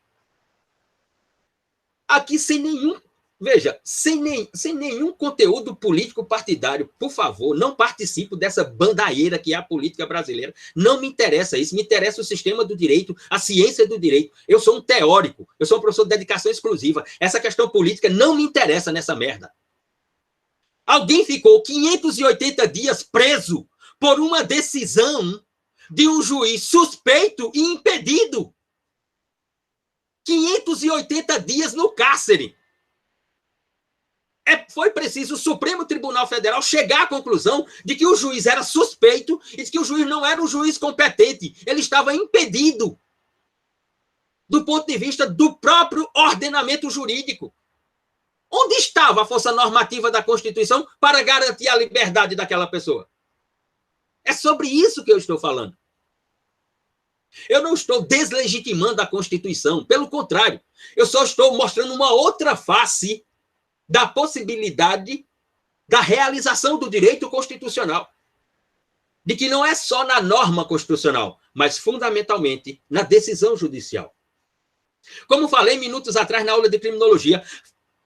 Aqui sem nenhum... Veja, sem nenhum conteúdo político partidário, por favor, não participo dessa bandaeira que é a política brasileira. Não me interessa isso, me interessa o sistema do direito, a ciência do direito. Eu sou um teórico, eu sou um professor de dedicação exclusiva. Essa questão política não me interessa nessa merda. Alguém ficou 580 dias preso por uma decisão de um juiz suspeito e impedido. 580 dias no cárcere. foi preciso o Supremo Tribunal Federal chegar à conclusão de que o juiz era suspeito e de que o juiz não era um juiz competente. Ele estava impedido do ponto de vista do próprio ordenamento jurídico. Onde estava a força normativa da Constituição para garantir a liberdade daquela pessoa? É sobre isso que eu estou falando. Eu não estou deslegitimando a Constituição, pelo contrário, eu só estou mostrando uma outra face da possibilidade da realização do direito constitucional. De que não é só na norma constitucional, mas fundamentalmente na decisão judicial. Como falei minutos atrás na aula de criminologia,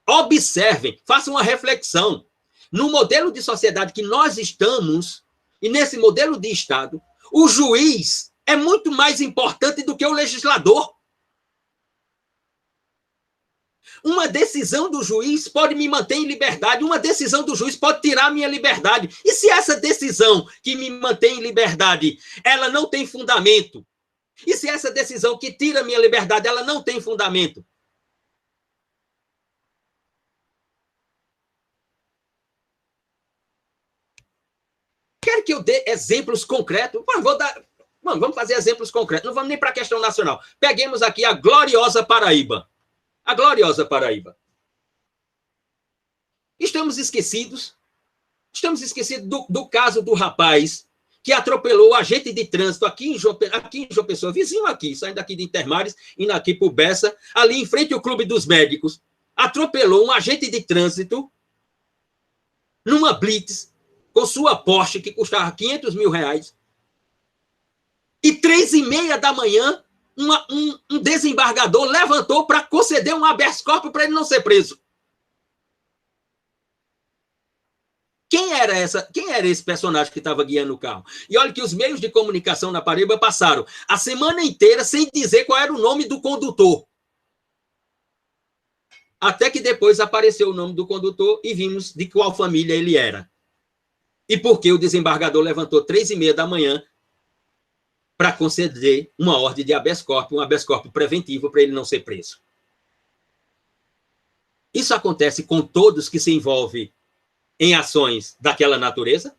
observem, façam uma reflexão. No modelo de sociedade que nós estamos, e nesse modelo de Estado, o juiz é muito mais importante do que o legislador. Uma decisão do juiz pode me manter em liberdade, uma decisão do juiz pode tirar a minha liberdade. E se essa decisão que me mantém em liberdade, ela não tem fundamento? E se essa decisão que tira a minha liberdade, ela não tem fundamento? Quer que eu dê exemplos concretos? Vamos fazer exemplos concretos. Não vamos nem para a questão nacional. Peguemos aqui a gloriosa Paraíba. A gloriosa Paraíba. Estamos esquecidos do caso do rapaz que atropelou o agente de trânsito aqui em João Pessoa, vizinho aqui, saindo aqui de Intermares, indo aqui para o Bessa, ali em frente ao Clube dos Médicos. Atropelou um agente de trânsito numa blitz com sua Porsche, que custava R$500 mil. E 3h30 da manhã, um desembargador levantou para conceder um habeas corpus para ele não ser preso. Quem era esse personagem que estava guiando o carro? E olha que os meios de comunicação na Paraíba passaram a semana inteira sem dizer qual era o nome do condutor. Até que depois apareceu o nome do condutor e vimos de qual família ele era. E por que o desembargador levantou 3h30 da manhã para conceder uma ordem de habeas corpus, um habeas corpus preventivo para ele não ser preso. Isso acontece com todos que se envolvem em ações daquela natureza?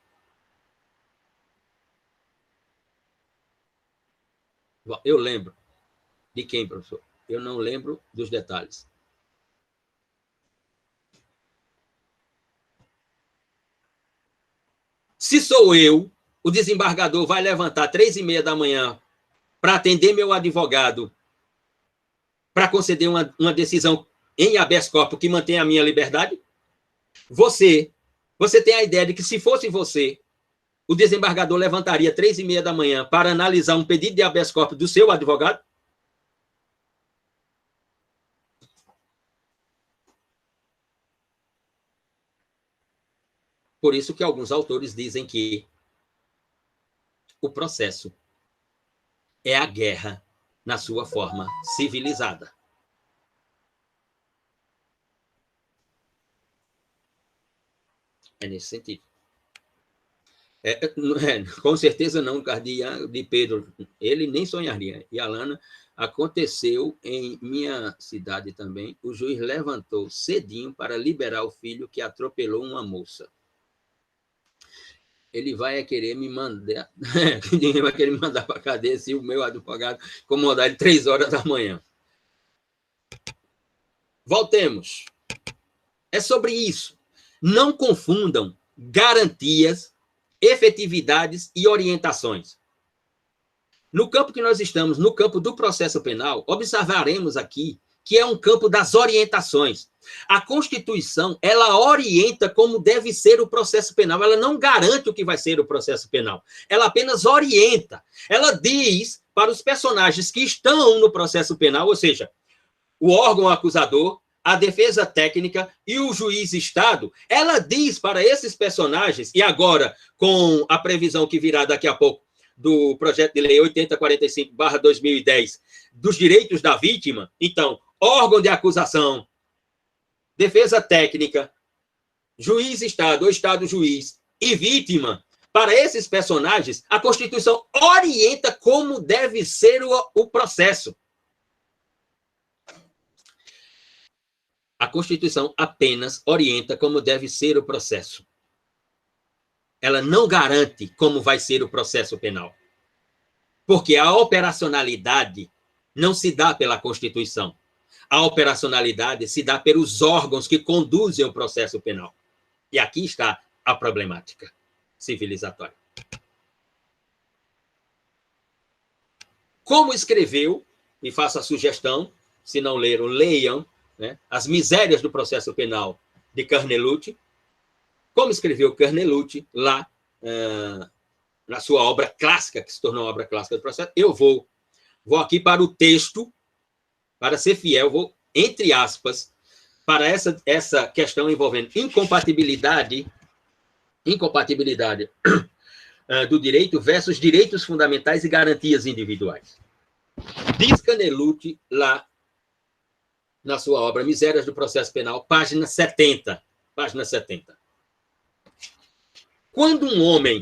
Eu lembro. De quem, professor? Eu não lembro dos detalhes. Se sou eu, o desembargador vai levantar 3h30 da manhã para atender meu advogado, para conceder uma decisão em habeas corpus que mantém a minha liberdade? Você tem a ideia de que se fosse você, o desembargador levantaria 3h30 da manhã para analisar um pedido de habeas corpus do seu advogado? Por isso que alguns autores dizem que o processo é a guerra na sua forma civilizada. É nesse sentido. Com certeza não, de Pedro, ele nem sonharia. E Alana, aconteceu em minha cidade também, o juiz levantou cedinho para liberar o filho que atropelou uma moça. Ele vai querer me mandar, ninguém vai querer me mandar para a cadeia se o meu advogado incomodar ele 3h da manhã. Voltemos. É sobre isso. Não confundam garantias, efetividades e orientações. No campo que nós estamos, no campo do processo penal, observaremos aqui que é um campo das orientações. A Constituição, ela orienta como deve ser o processo penal. Ela não garante o que vai ser o processo penal. Ela apenas orienta. Ela diz para os personagens que estão no processo penal, ou seja, o órgão acusador, a defesa técnica e o juiz Estado, ela diz para esses personagens, e agora com a previsão que virá daqui a pouco do projeto de lei 8045/2010, dos direitos da vítima, então, órgão de acusação, defesa técnica, juiz Estado ou Estado juiz e vítima, para esses personagens, a Constituição orienta como deve ser o processo. A Constituição apenas orienta como deve ser o processo. Ela não garante como vai ser o processo penal. Porque a operacionalidade não se dá pela Constituição. A operacionalidade se dá pelos órgãos que conduzem o processo penal. E aqui está a problemática civilizatória. Como escreveu, e faço a sugestão, se não leram, leiam, né, As Misérias do Processo Penal, de Carnelucci. Como escreveu Carnelucci lá na sua obra clássica, que se tornou uma obra clássica do processo, eu vou aqui para o texto, para ser fiel, vou, entre aspas, para essa questão envolvendo incompatibilidade do direito versus direitos fundamentais e garantias individuais. Diz Carnelucci lá na sua obra Misérias do Processo Penal, página 70. Página 70. Quando um homem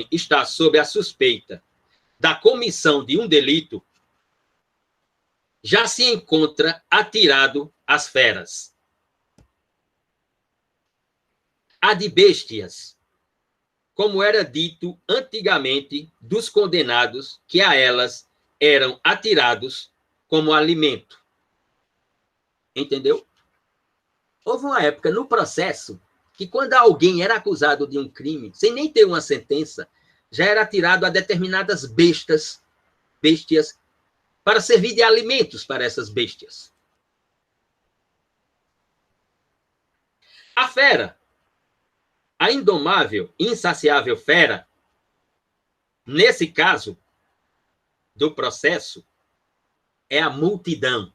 está sob a suspeita da comissão de um delito, já se encontra atirado às feras. A de bestias, como era dito antigamente dos condenados que a elas eram atirados como alimento. Entendeu? Houve uma época no processo que quando alguém era acusado de um crime, sem nem ter uma sentença, já era atirado a determinadas bestias para servir de alimentos para essas bestias. A fera, a indomável, insaciável fera, nesse caso do processo, é a multidão.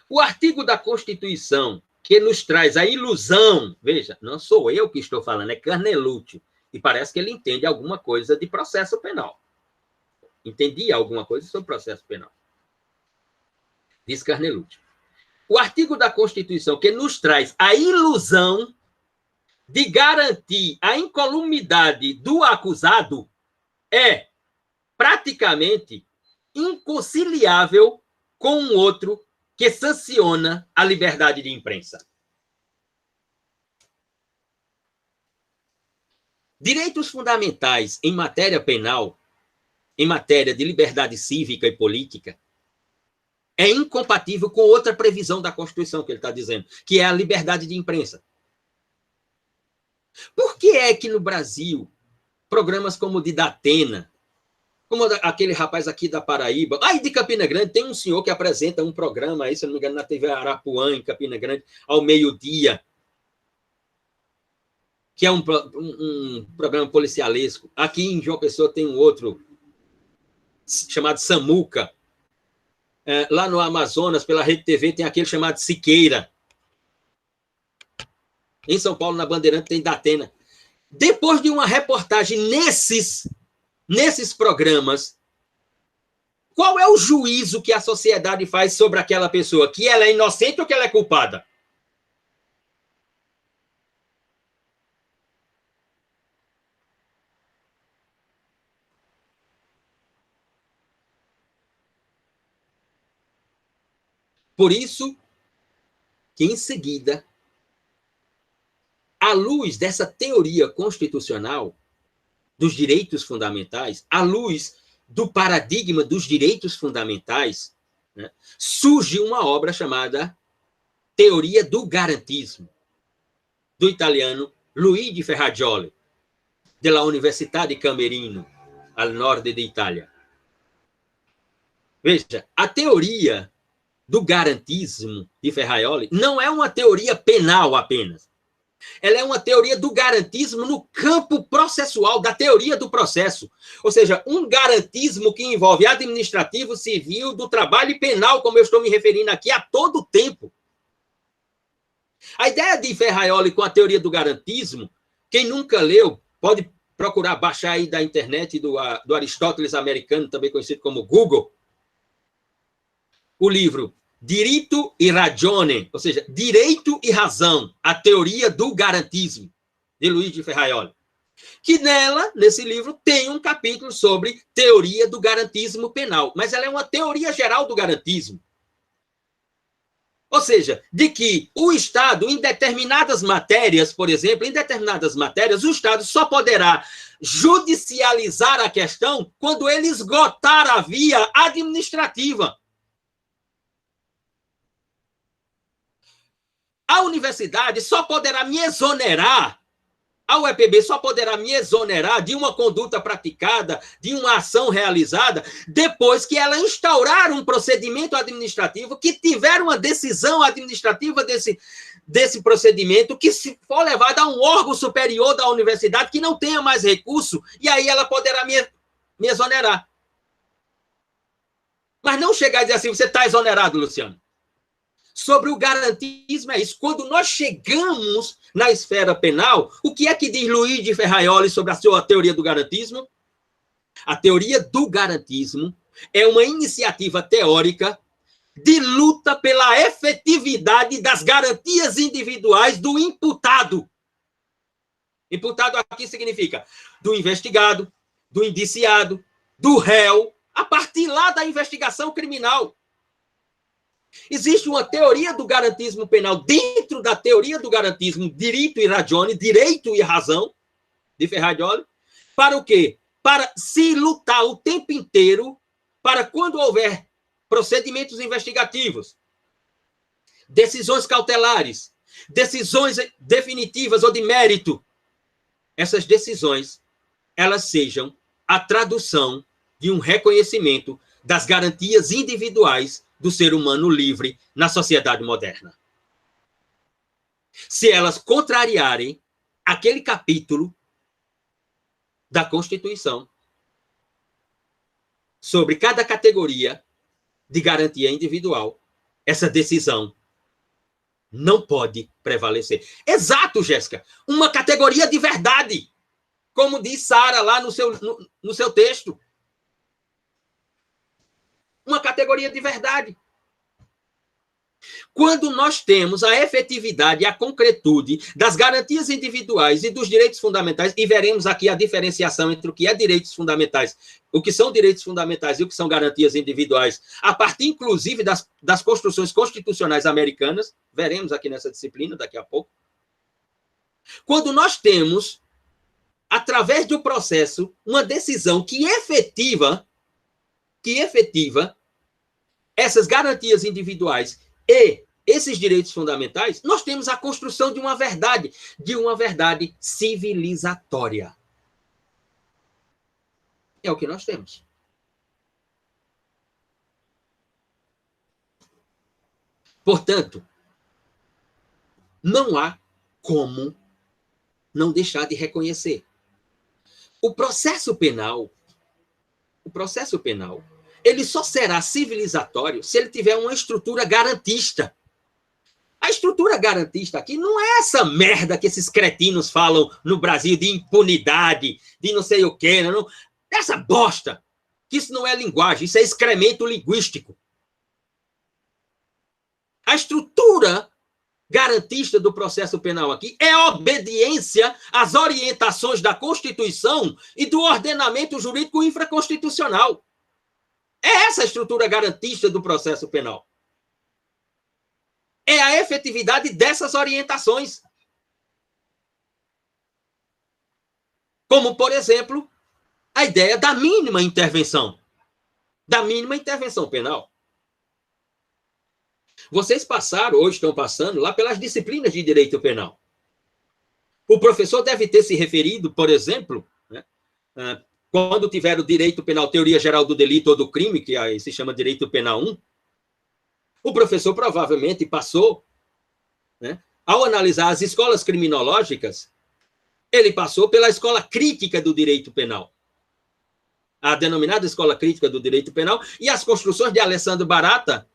O artigo da Constituição que nos traz a ilusão, veja, não sou eu que estou falando, é Carnelucci, e parece que ele entende alguma coisa de processo penal. Entendia alguma coisa sobre processo penal. Diz Carnelucci. O artigo da Constituição que nos traz a ilusão de garantir a incolumidade do acusado é praticamente inconciliável com um outro que sanciona a liberdade de imprensa. Direitos fundamentais em matéria penal, em matéria de liberdade cívica e política, é incompatível com outra previsão da Constituição que ele está dizendo, que é a liberdade de imprensa. Por que é que no Brasil, programas como o de Datena, como aquele rapaz aqui da Paraíba, aí de Campina Grande, tem um senhor que apresenta um programa aí, se não me engano, na TV Arapuã, em Campina Grande, ao meio-dia, que é um programa policialesco. Aqui em João Pessoa tem um outro, chamado Samuca. Lá no Amazonas, pela Rede TV, tem aquele chamado Siqueira. Em São Paulo, na Bandeirante, tem Datena. Depois de uma reportagem nesses programas, qual é o juízo que a sociedade faz sobre aquela pessoa? Que ela é inocente ou que ela é culpada? Por isso que, em seguida, à luz dessa teoria constitucional dos direitos fundamentais, à luz do paradigma dos direitos fundamentais, né, surge uma obra chamada Teoria do Garantismo, do italiano Luigi Ferrajoli, da Universidade Camerino, al norte de Itália. Veja, a teoria do garantismo de Ferrajoli não é uma teoria penal apenas. Ela é uma teoria do garantismo no campo processual, da teoria do processo. Ou seja, um garantismo que envolve administrativo, civil, do trabalho e penal, como eu estou me referindo aqui a todo tempo. A ideia de Ferrajoli com a teoria do garantismo, quem nunca leu, pode procurar baixar aí da internet do Aristóteles americano, também conhecido como Google, o livro Diritto e Ragione, ou seja, Direito e Razão, a teoria do garantismo, de Luigi Ferrajoli. Que nesse livro, tem um capítulo sobre teoria do garantismo penal, mas ela é uma teoria geral do garantismo. Ou seja, de que o Estado, em determinadas matérias, por exemplo, em determinadas matérias, o Estado só poderá judicializar a questão quando ele esgotar a via administrativa. A universidade só poderá me exonerar, a UEPB só poderá me exonerar de uma conduta praticada, de uma ação realizada, depois que ela instaurar um procedimento administrativo que tiver uma decisão administrativa desse procedimento, que se for levado a um órgão superior da universidade que não tenha mais recurso, e aí ela poderá me exonerar. Mas não chegar a dizer assim, você está exonerado, Luciano. Sobre o garantismo é isso. Quando nós chegamos na esfera penal, o que é que diz Luiz de Ferraioli sobre a sua teoria do garantismo? A teoria do garantismo é uma iniciativa teórica de luta pela efetividade das garantias individuais do imputado. Imputado aqui significa do investigado, do indiciado, do réu, a partir lá da investigação criminal. Existe uma teoria do garantismo penal dentro da teoria do garantismo diritto e ragione, direito e razão, de Ferraioli, para o quê? Para se lutar o tempo inteiro para quando houver procedimentos investigativos, decisões cautelares, decisões definitivas ou de mérito, essas decisões, elas sejam a tradução de um reconhecimento das garantias individuais do ser humano livre na sociedade moderna. Se elas contrariarem aquele capítulo da Constituição sobre cada categoria de garantia individual, essa decisão não pode prevalecer. Exato, Jéssica. Uma categoria de verdade, como diz Sara lá no seu texto. Uma categoria de verdade. Quando nós temos a efetividade e a concretude das garantias individuais e dos direitos fundamentais, e veremos aqui a diferenciação entre o que é direitos fundamentais, o que são direitos fundamentais e o que são garantias individuais, a partir, inclusive, das construções constitucionais americanas, veremos aqui nessa disciplina daqui a pouco. Quando nós temos, através do processo, uma decisão que efetiva essas garantias individuais e esses direitos fundamentais, nós temos a construção de uma verdade civilizatória. É o que nós temos. Portanto, não há como não deixar de reconhecer. O processo penal, ele só será civilizatório se ele tiver uma estrutura garantista. A estrutura garantista aqui não é essa merda que esses cretinos falam no Brasil de impunidade, de não sei o quê, não, essa bosta, que isso não é linguagem, isso é excremento linguístico. A estrutura garantista do processo penal aqui é obediência às orientações da Constituição e do ordenamento jurídico infraconstitucional. É essa a estrutura garantista do processo penal. É a efetividade dessas orientações. Como, por exemplo, a ideia da mínima intervenção penal. Vocês passaram, ou estão passando, lá pelas disciplinas de direito penal. O professor deve ter se referido, por exemplo, né, quando tiver o direito penal, teoria geral do delito ou do crime, que aí se chama direito penal 1, o professor provavelmente passou, né, ao analisar as escolas criminológicas, ele passou pela escola crítica do direito penal. A denominada escola crítica do direito penal e as construções de Alessandro Barata,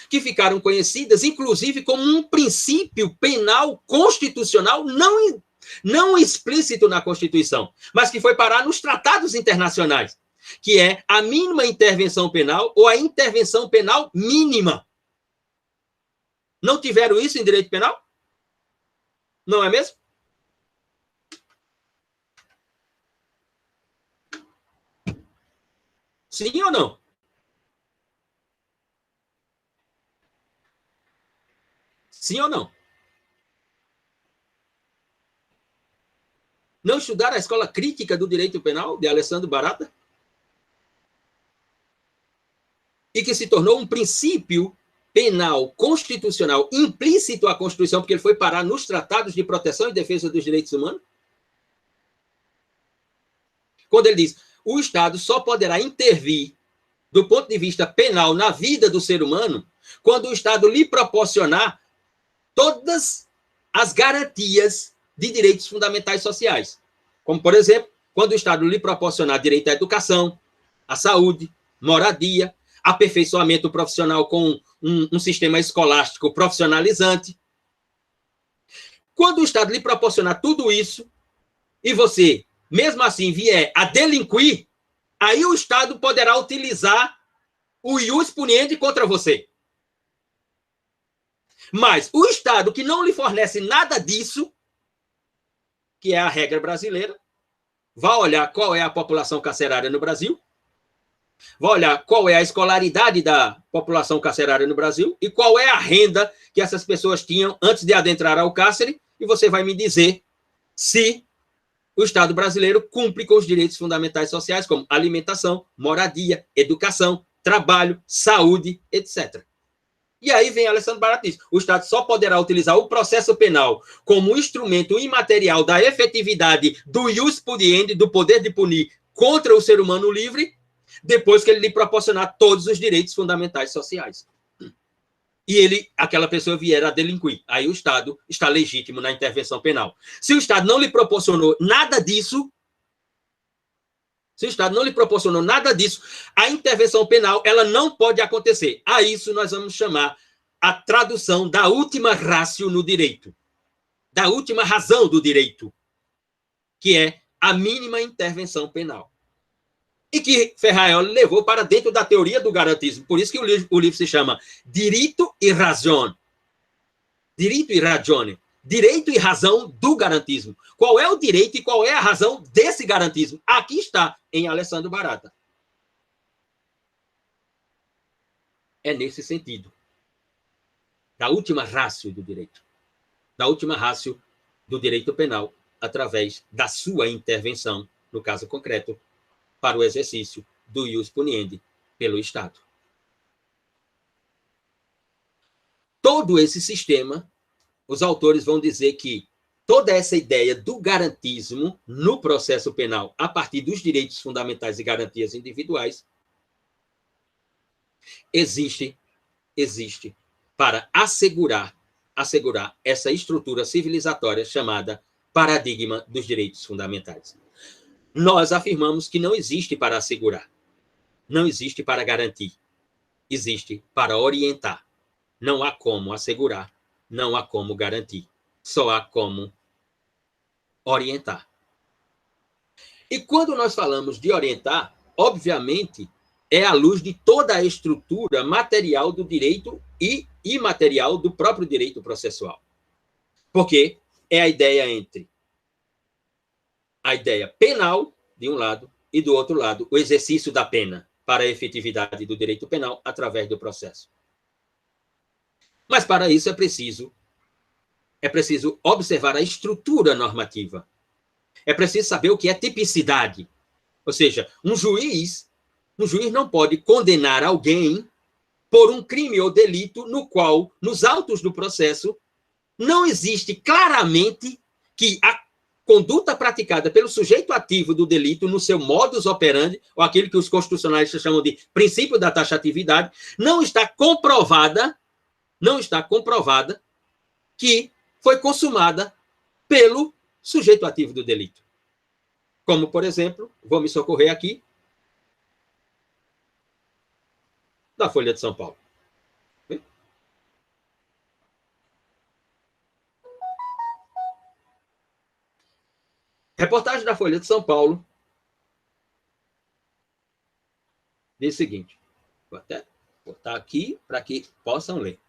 que ficaram conhecidas, inclusive, como um princípio penal constitucional não explícito na Constituição, mas que foi parar nos tratados internacionais, que é a mínima intervenção penal ou a intervenção penal mínima. Não tiveram isso em direito penal? Não é mesmo? Sim ou não? Sim ou não? Não estudaram a escola crítica do direito penal de Alessandro Barata? E que se tornou um princípio penal constitucional implícito à Constituição, porque ele foi parar nos tratados de proteção e defesa dos direitos humanos? Quando ele diz, o Estado só poderá intervir do ponto de vista penal na vida do ser humano quando o Estado lhe proporcionar todas as garantias de direitos fundamentais sociais. Como, por exemplo, quando o Estado lhe proporcionar direito à educação, à saúde, moradia, aperfeiçoamento profissional com um sistema escolástico profissionalizante. Quando o Estado lhe proporcionar tudo isso e você, mesmo assim, vier a delinquir, aí o Estado poderá utilizar o ius puniendi contra você. Mas o Estado que não lhe fornece nada disso, que é a regra brasileira, vai olhar qual é a população carcerária no Brasil, vai olhar qual é a escolaridade da população carcerária no Brasil e qual é a renda que essas pessoas tinham antes de adentrar ao cárcere, e você vai me dizer se o Estado brasileiro cumpre com os direitos fundamentais sociais, como alimentação, moradia, educação, trabalho, saúde, etc. E aí vem Alessandro Barata e diz, o Estado só poderá utilizar o processo penal como instrumento imaterial da efetividade do ius puniendi, do poder de punir contra o ser humano livre, depois que ele lhe proporcionar todos os direitos fundamentais sociais. E aquela pessoa vier a delinquir. Aí o Estado está legítimo na intervenção penal. Se o Estado não lhe proporcionou nada disso, a intervenção penal ela não pode acontecer. A isso nós vamos chamar a tradução da última ratio no direito, da última razão do direito, que é a mínima intervenção penal. E que Ferraioli levou para dentro da teoria do garantismo. Por isso que o livro se chama Diritto e Ragione. Diritto e Ragione. Direito e razão do garantismo. Qual é o direito e qual é a razão desse garantismo? Aqui está, em Alessandro Barata. É nesse sentido. Da última ratio do direito. Da última ratio do direito penal, através da sua intervenção, no caso concreto, para o exercício do ius puniendi pelo Estado. Todo esse sistema, os autores vão dizer que toda essa ideia do garantismo no processo penal, a partir dos direitos fundamentais e garantias individuais, existe para assegurar essa estrutura civilizatória chamada paradigma dos direitos fundamentais. Nós afirmamos que não existe para assegurar, não existe para garantir, existe para orientar. Não há como assegurar, não há como garantir, só há como orientar. E quando nós falamos de orientar, obviamente, é à luz de toda a estrutura material do direito e imaterial do próprio direito processual. Porque é a ideia entre a ideia penal, de um lado, e do outro lado, o exercício da pena para a efetividade do direito penal através do processo. Mas para isso é preciso observar a estrutura normativa. É preciso saber o que é tipicidade. Ou seja, um juiz não pode condenar alguém por um crime ou delito no qual, nos autos do processo, não existe claramente que a conduta praticada pelo sujeito ativo do delito no seu modus operandi, ou aquilo que os constitucionalistas chamam de princípio da taxatividade, não está comprovada que foi consumada pelo sujeito ativo do delito. Como, por exemplo, vou me socorrer aqui da Folha de São Paulo. Reportagem da Folha de São Paulo diz o seguinte, vou até botar aqui para que possam ler.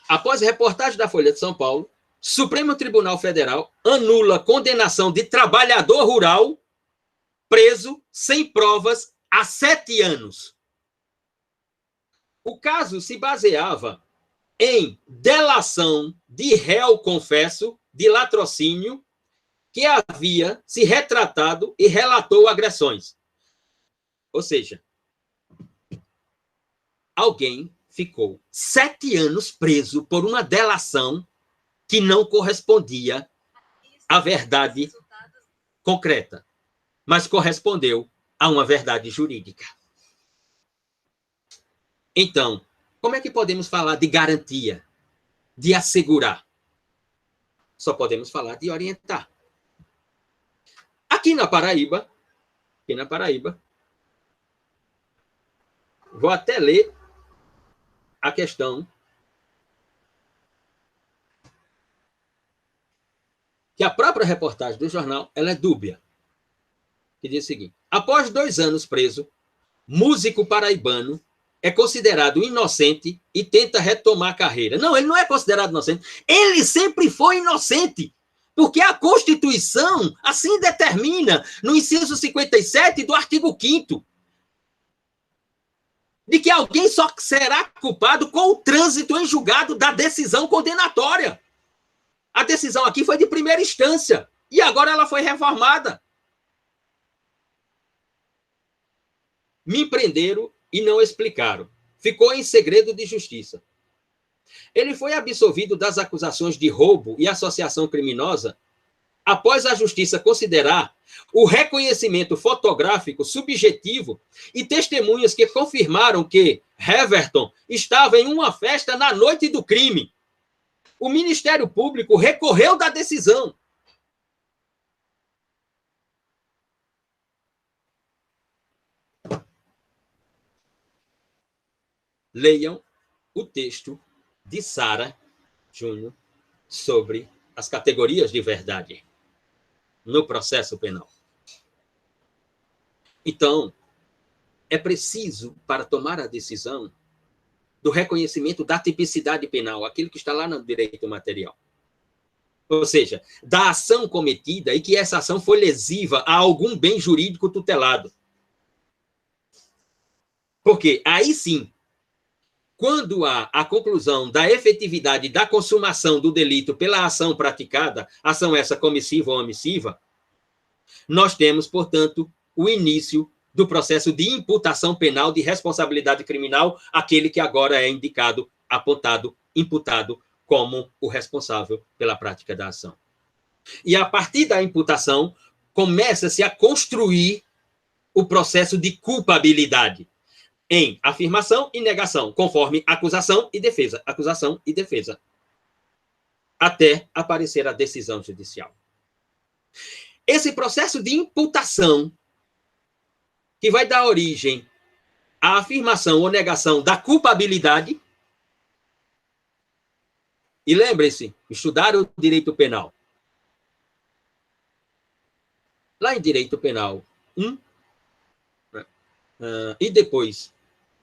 Após a reportagem da Folha de São Paulo, Supremo Tribunal Federal anula condenação de trabalhador rural preso sem provas há 7 anos. O caso se baseava em delação de réu confesso de latrocínio que havia se retratado e relatou agressões. Ou seja, alguém ficou 7 anos preso por uma delação que não correspondia à verdade concreta, mas correspondeu a uma verdade jurídica. Então, como é que podemos falar de garantia, de assegurar? Só podemos falar de orientar. Aqui na Paraíba, vou até ler a questão que a própria reportagem do jornal ela é dúbia, que diz o seguinte: após 2 anos preso, músico paraibano é considerado inocente e tenta retomar a carreira. Não, ele não é considerado inocente. Ele sempre foi inocente, porque a Constituição assim determina, no inciso 57 do artigo 5º, de que alguém só será culpado com o trânsito em julgado da decisão condenatória. A decisão aqui foi de primeira instância e agora ela foi reformada. Me prenderam e não explicaram. Ficou em segredo de justiça. Ele foi absolvido das acusações de roubo e associação criminosa após a justiça considerar o reconhecimento fotográfico subjetivo e testemunhas que confirmaram que Heverton estava em uma festa na noite do crime. O Ministério Público recorreu da decisão. Leiam o texto de Sara Júnior sobre as categorias de verdade no processo penal. Então, é preciso, para tomar a decisão, do reconhecimento da tipicidade penal, aquilo que está lá no direito material. Ou seja, da ação cometida e que essa ação foi lesiva a algum bem jurídico tutelado. Porque aí sim, quando há a conclusão da efetividade da consumação do delito pela ação praticada, ação essa comissiva ou omissiva, nós temos, portanto, o início do processo de imputação penal de responsabilidade criminal, aquele que agora é indicado, apontado, imputado como o responsável pela prática da ação. E a partir da imputação, começa-se a construir o processo de culpabilidade em afirmação e negação, conforme acusação e defesa, até aparecer a decisão judicial. Esse processo de imputação, que vai dar origem à afirmação ou negação da culpabilidade, e lembrem-se, estudaram o direito penal. Lá em direito penal 1, e depois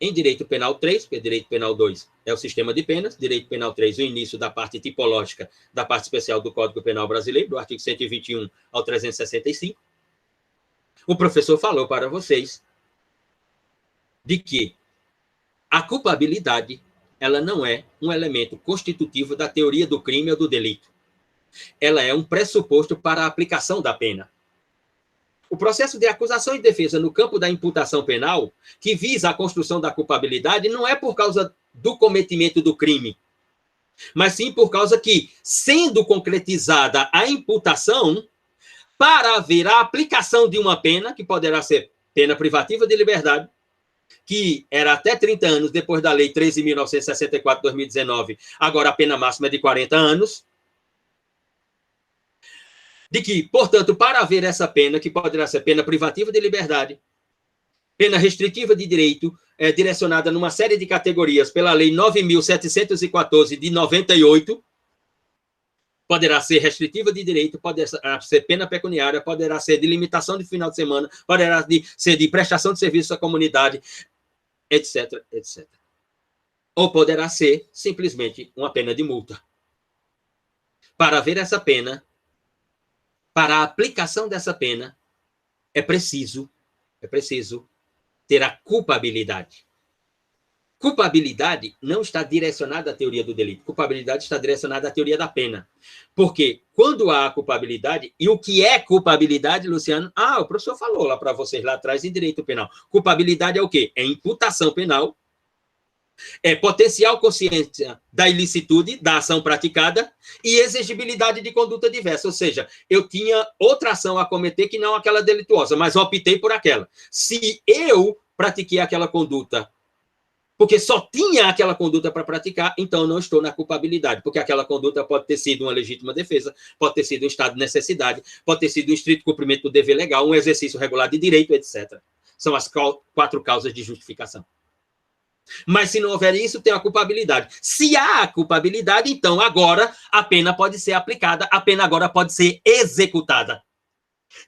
em direito penal 3, porque direito penal 2 é o sistema de penas, direito penal 3, o início da parte tipológica da parte especial do Código Penal Brasileiro, do artigo 121 ao 365. O professor falou para vocês de que a culpabilidade ela não é um elemento constitutivo da teoria do crime ou do delito. Ela é um pressuposto para a aplicação da pena. O processo de acusação e defesa no campo da imputação penal, que visa a construção da culpabilidade, não é por causa do cometimento do crime, mas sim por causa que, sendo concretizada a imputação, para haver a aplicação de uma pena, que poderá ser pena privativa de liberdade, que era até 30 anos depois da Lei 13.964 de 2019, agora a pena máxima é de 40 anos, de que, portanto, para haver essa pena, que poderá ser pena privativa de liberdade, pena restritiva de direito, direcionada numa série de categorias pela Lei 9.714 de 98, poderá ser restritiva de direito, poderá ser pena pecuniária, poderá ser de limitação de final de semana, poderá ser de prestação de serviço à comunidade, etc, etc. Ou poderá ser simplesmente uma pena de multa. Para haver essa pena, para a aplicação dessa pena, é preciso ter a culpabilidade. culpabilidade não está direcionada à teoria do delito. Culpabilidade está direcionada à teoria da pena. Porque quando há culpabilidade, e o que é culpabilidade, Luciano? O professor falou lá para vocês lá atrás em direito penal. Culpabilidade é o quê? É imputação penal, é potencial consciência da ilicitude da ação praticada e exigibilidade de conduta diversa. Ou seja, eu tinha outra ação a cometer que não aquela delituosa, mas optei por aquela. Se eu pratiquei aquela conduta porque só tinha aquela conduta para praticar, então eu não estou na culpabilidade, porque aquela conduta pode ter sido uma legítima defesa, pode ter sido um estado de necessidade, pode ter sido um estrito cumprimento do dever legal, um exercício regular de direito, etc. São as 4 causas de justificação. Mas se não houver isso, tem a culpabilidade. Se há a culpabilidade, então agora a pena pode ser aplicada, a pena agora pode ser executada,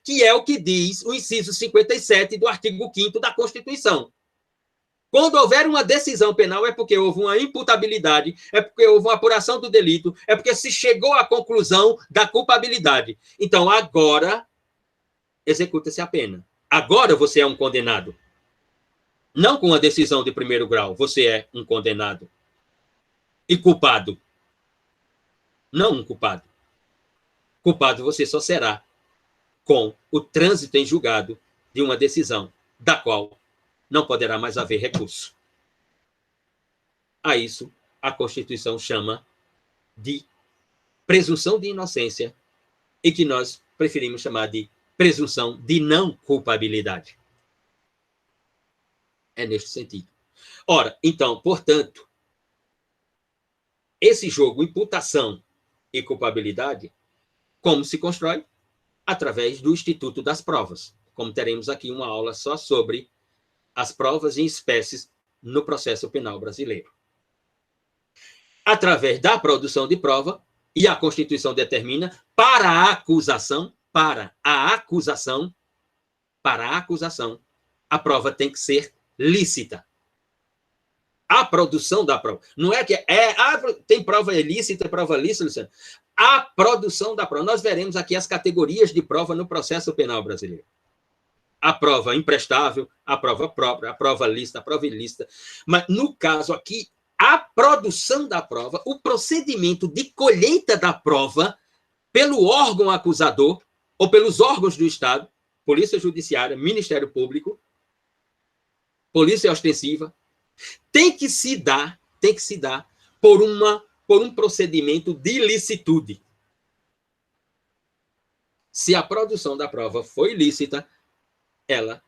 que é o que diz o inciso 57 do artigo 5º da Constituição. Quando houver uma decisão penal, é porque houve uma imputabilidade, é porque houve uma apuração do delito, é porque se chegou à conclusão da culpabilidade. Então, agora, executa-se a pena. Agora você é um condenado. Não com a decisão de primeiro grau, você é um condenado. E culpado. Não um culpado. Culpado você só será com o trânsito em julgado de uma decisão da qual não poderá mais haver recurso. A isso, a Constituição chama de presunção de inocência e que nós preferimos chamar de presunção de não culpabilidade. É neste sentido. Ora, então, portanto, esse jogo, imputação e culpabilidade, como se constrói? Através do Instituto das Provas. Como teremos aqui uma aula só sobre as provas em espécies no processo penal brasileiro. Através da produção de prova, e a Constituição determina, para a acusação, a prova tem que ser lícita. A produção da prova. Não é que tem prova ilícita, prova lícita, Luciano. A produção da prova. Nós veremos aqui as categorias de prova no processo penal brasileiro. A prova imprestável, a prova própria, a prova lícita, a prova ilícita. Mas, no caso aqui, a produção da prova, o procedimento de colheita da prova pelo órgão acusador ou pelos órgãos do Estado, Polícia Judiciária, Ministério Público, Polícia Ostensiva, tem que se dar por um procedimento de licitude. Se a produção da prova foi ilícita, ela,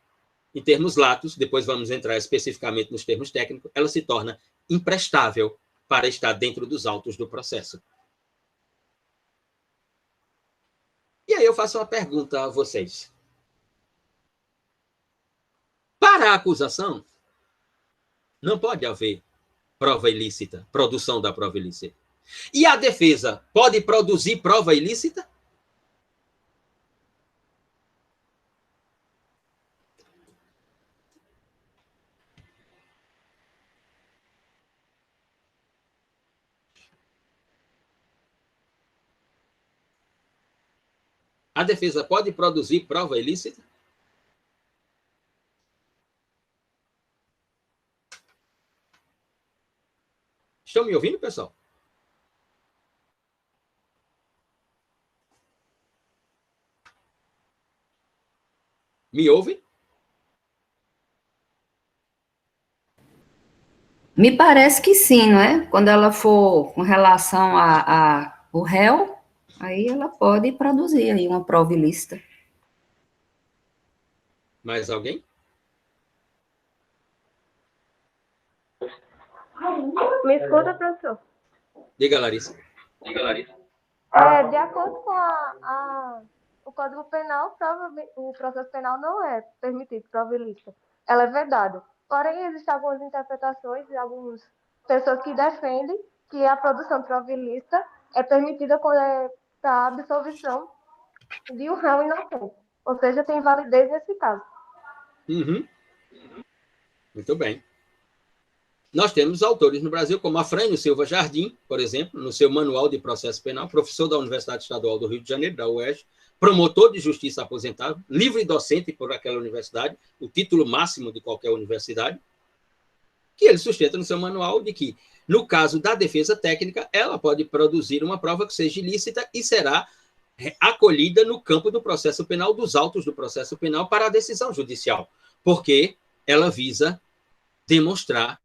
em termos latos, depois vamos entrar especificamente nos termos técnicos, ela se torna imprestável para estar dentro dos autos do processo. E aí eu faço uma pergunta a vocês. Para a acusação, não pode haver prova ilícita, produção da prova ilícita. E a defesa pode produzir prova ilícita? A defesa pode produzir prova ilícita? Estão me ouvindo, pessoal? Me ouve? Me parece que sim, não é? Quando ela for com relação ao réu, aí ela pode produzir aí uma prova ilícita. Mais alguém? Me escuta, professor? Diga, Larissa. De acordo com o Código Penal, o processo penal não é permitido prova ilícita. Ela é vedada. Porém, existem algumas interpretações de algumas pessoas que defendem que a produção de prova ilícita é permitida quando é para absolvição de um réu inocente. Ou seja, tem validez nesse caso. Uhum. Muito bem. Nós temos autores no Brasil, como Afrânio Silva Jardim, por exemplo, no seu Manual de Processo Penal, professor da Universidade Estadual do Rio de Janeiro, da UERJ, promotor de justiça aposentado, livre docente por aquela universidade, o título máximo de qualquer universidade, que ele sustenta no seu manual de que, no caso da defesa técnica, ela pode produzir uma prova que seja ilícita e será acolhida no campo do processo penal, dos autos do processo penal, para a decisão judicial, porque ela visa demonstrar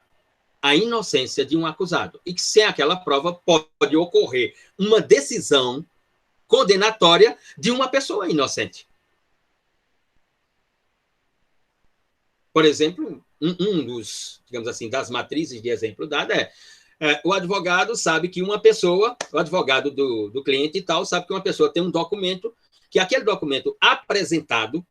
a inocência de um acusado, e que sem aquela prova pode ocorrer uma decisão condenatória de uma pessoa inocente. Por exemplo, um dos, digamos assim, das matrizes de exemplo dada o advogado sabe que uma pessoa, o advogado do cliente e tal, sabe que uma pessoa tem um documento, que aquele documento apresentado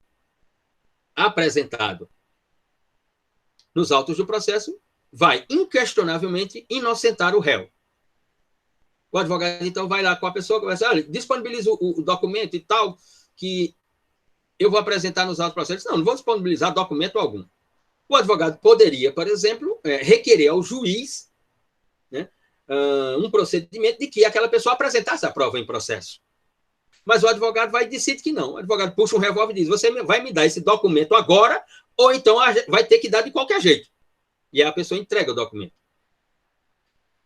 nos autos do processo vai inquestionavelmente inocentar o réu. O advogado, então, vai lá com a pessoa, conversa, olha, disponibiliza o documento e tal, que eu vou apresentar nos autos do processo. Não vou disponibilizar documento algum. O advogado poderia, por exemplo, requerer ao juiz, né, um procedimento de que aquela pessoa apresentasse a prova em processo. Mas o advogado vai e decide que não. O advogado puxa um revólver e diz, você vai me dar esse documento agora, ou então vai ter que dar de qualquer jeito. E a pessoa entrega o documento.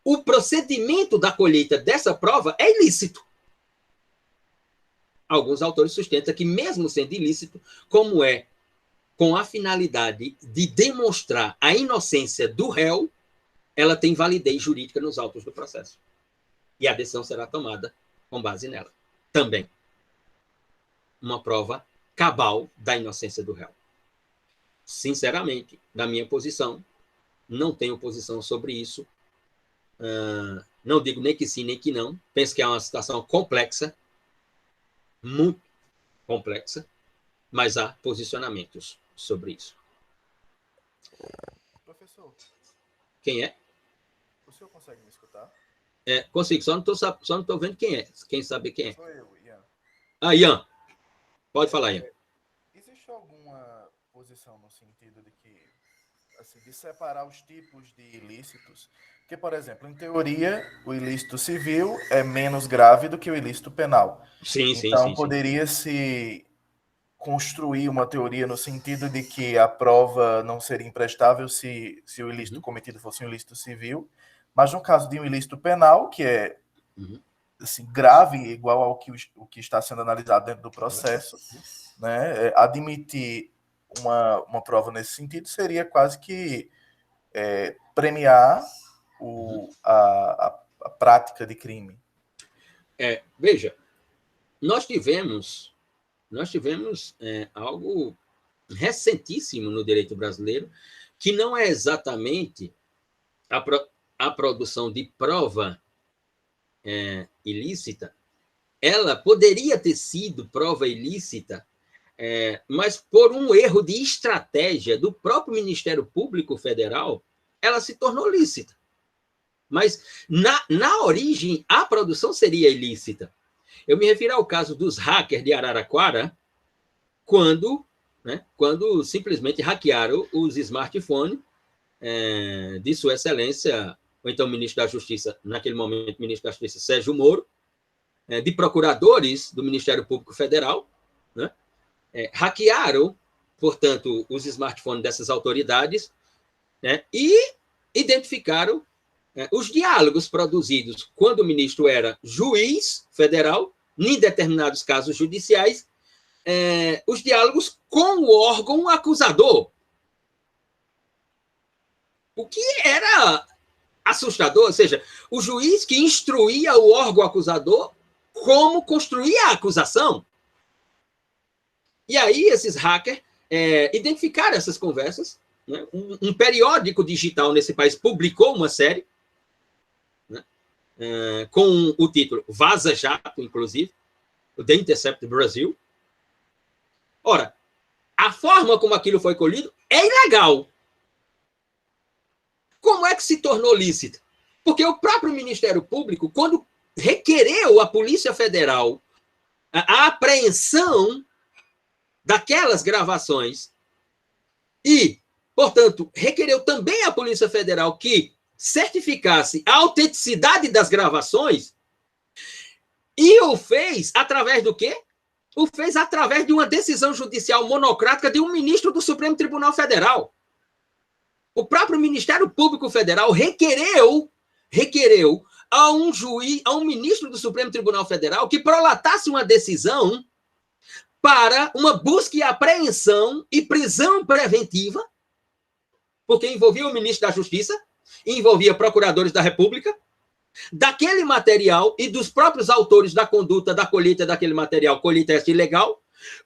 O procedimento da colheita dessa prova é ilícito. Alguns autores sustentam que, mesmo sendo ilícito, como com a finalidade de demonstrar a inocência do réu, ela tem validez jurídica nos autos do processo. E a decisão será tomada com base nela. Também. Uma prova cabal da inocência do réu. Sinceramente, na minha posição, não tenho posição sobre isso. Não digo nem que sim, nem que não. Penso que é uma situação complexa, muito complexa, mas há posicionamentos sobre isso. Professor. Quem é? O senhor consegue me escutar? Consigo, só não estou vendo quem é. Quem sabe quem é? Sou eu, Ian. Ian. Pode falar, Ian. Existe alguma posição no sentido de que, assim, de separar os tipos de ilícitos? Porque, por exemplo, em teoria, o ilícito civil é menos grave do que o ilícito penal. Sim. Então, poderia-se construir uma teoria no sentido de que a prova não seria imprestável se o ilícito cometido fosse um ilícito civil, mas no caso de um ilícito penal, que é assim, grave, igual ao que está sendo analisado dentro do processo, né, admitir uma prova nesse sentido seria quase que premiar a prática de crime. Veja, nós tivemos algo recentíssimo no direito brasileiro, que não é exatamente a produção de prova ilícita. Ela poderia ter sido prova ilícita, mas por um erro de estratégia do próprio Ministério Público Federal, ela se tornou lícita. Mas, na origem, a produção seria ilícita. Eu me refiro ao caso dos hackers de Araraquara, quando simplesmente hackearam os smartphones de Sua Excelência, ou então ministro da Justiça, naquele momento, ministro da Justiça Sérgio Moro, de procuradores do Ministério Público Federal, né? Hackearam, portanto, os smartphones dessas autoridades, né? E identificaram os diálogos produzidos quando o ministro era juiz federal, em determinados casos judiciais, os diálogos com o órgão acusador. O que era assustador, ou seja, o juiz que instruía o órgão acusador como construir a acusação. E aí esses hackers identificaram essas conversas, né? Um periódico digital nesse país publicou uma série, né? Com o título Vaza Jato, inclusive, o The Intercept Brasil. Ora, a forma como aquilo foi colhido é ilegal. Como é que se tornou lícito? Porque o próprio Ministério Público, quando requereu à Polícia Federal a apreensão daquelas gravações e, portanto, requereu também à Polícia Federal que certificasse a autenticidade das gravações, e o fez através do quê? O fez através de uma decisão judicial monocrática de um ministro do Supremo Tribunal Federal. o próprio Ministério Público Federal requereu a um juiz, a um ministro do Supremo Tribunal Federal que prolatasse uma decisão para uma busca e apreensão e prisão preventiva, porque envolvia o ministro da Justiça, envolvia procuradores da República, daquele material e dos próprios autores da conduta da colheita daquele material, colheita esta ilegal,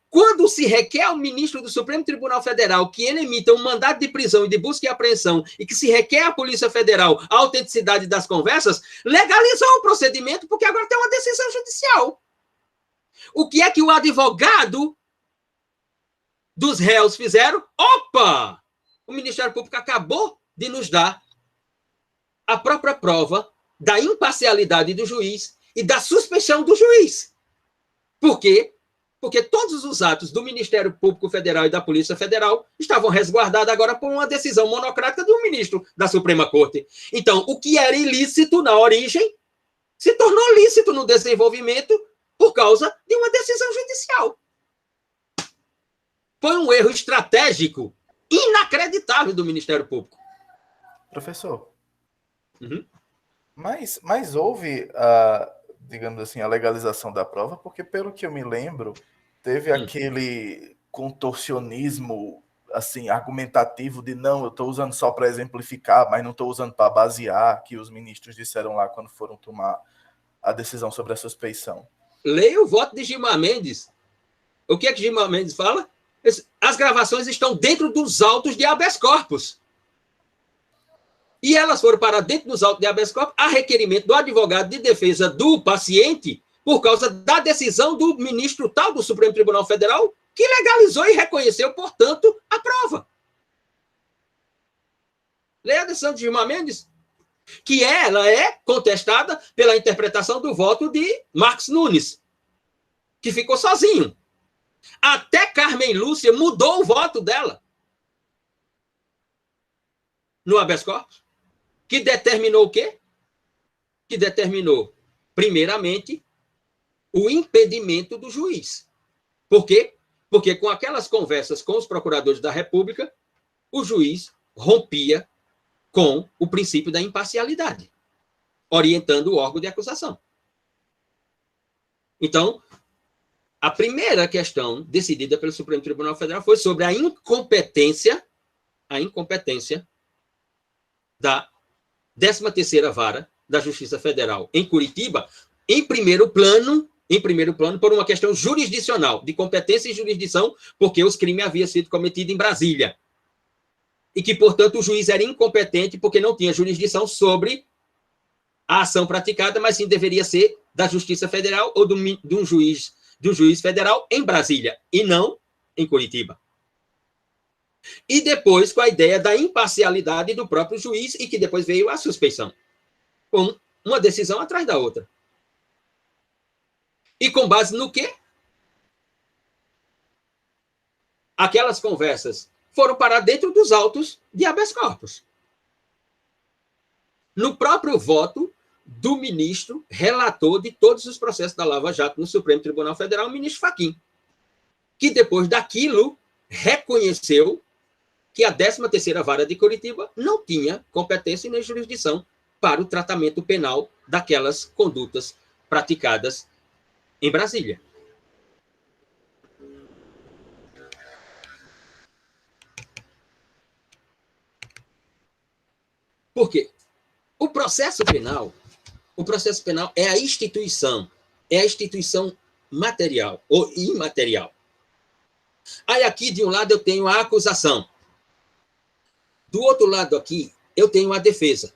quando se requer ao ministro do Supremo Tribunal Federal que ele emita um mandado de prisão e de busca e apreensão e que se requer à Polícia Federal a autenticidade das conversas, legalizou o procedimento porque agora tem uma decisão judicial. O que é que o advogado dos réus fizeram? Opa! O Ministério Público acabou de nos dar a própria prova da imparcialidade do juiz e da suspeição do juiz. Por quê? Porque todos os atos do Ministério Público Federal e da Polícia Federal estavam resguardados agora por uma decisão monocrática de um ministro da Suprema Corte. Então, o que era ilícito na origem se tornou lícito no desenvolvimento por causa de uma decisão judicial. Foi um erro estratégico inacreditável do Ministério Público. Professor, Uhum. mas houve, digamos assim, a legalização da prova, porque pelo que eu me lembro, teve aquele contorcionismo assim, argumentativo de não, eu estou usando só para exemplificar, mas não estou usando para basear, que os ministros disseram lá quando foram tomar a decisão sobre a suspeição. Leia o voto de Gilmar Mendes. O que é que Gilmar Mendes fala? As gravações estão dentro dos autos de habeas corpus. E elas foram para dentro dos autos de habeas corpus a requerimento do advogado de defesa do paciente por causa da decisão do ministro tal do Supremo Tribunal Federal que legalizou e reconheceu, portanto, a prova. Leia a decisão de Gilmar Mendes, que ela é contestada pela interpretação do voto de Marcos Nunes, que ficou sozinho. Até Carmen Lúcia mudou o voto dela no habeas corpus, que determinou o quê? Que determinou, primeiramente, o impedimento do juiz. Por quê? Porque com aquelas conversas com os procuradores da República, o juiz rompia com o princípio da imparcialidade, orientando o órgão de acusação. Então, a primeira questão decidida pelo Supremo Tribunal Federal foi sobre a incompetência da 13ª Vara da Justiça Federal em Curitiba, em primeiro plano, por uma questão jurisdicional, de competência e jurisdição, porque os crimes haviam sido cometidos em Brasília. E que, portanto, o juiz era incompetente porque não tinha jurisdição sobre a ação praticada, mas sim deveria ser da Justiça Federal ou de um juiz federal em Brasília, e não em Curitiba. E depois com a ideia da imparcialidade do próprio juiz, e que depois veio a suspeição, com uma decisão atrás da outra. E com base no quê? Aquelas conversas foram parar dentro dos autos de habeas corpus. No próprio voto do ministro relator de todos os processos da Lava Jato no Supremo Tribunal Federal, o ministro Fachin, que depois daquilo reconheceu que a 13ª Vara de Curitiba não tinha competência nem jurisdição para o tratamento penal daquelas condutas praticadas em Brasília. Por quê? O processo penal é a instituição material ou imaterial. Aí aqui, de um lado, eu tenho a acusação. Do outro lado aqui, eu tenho a defesa.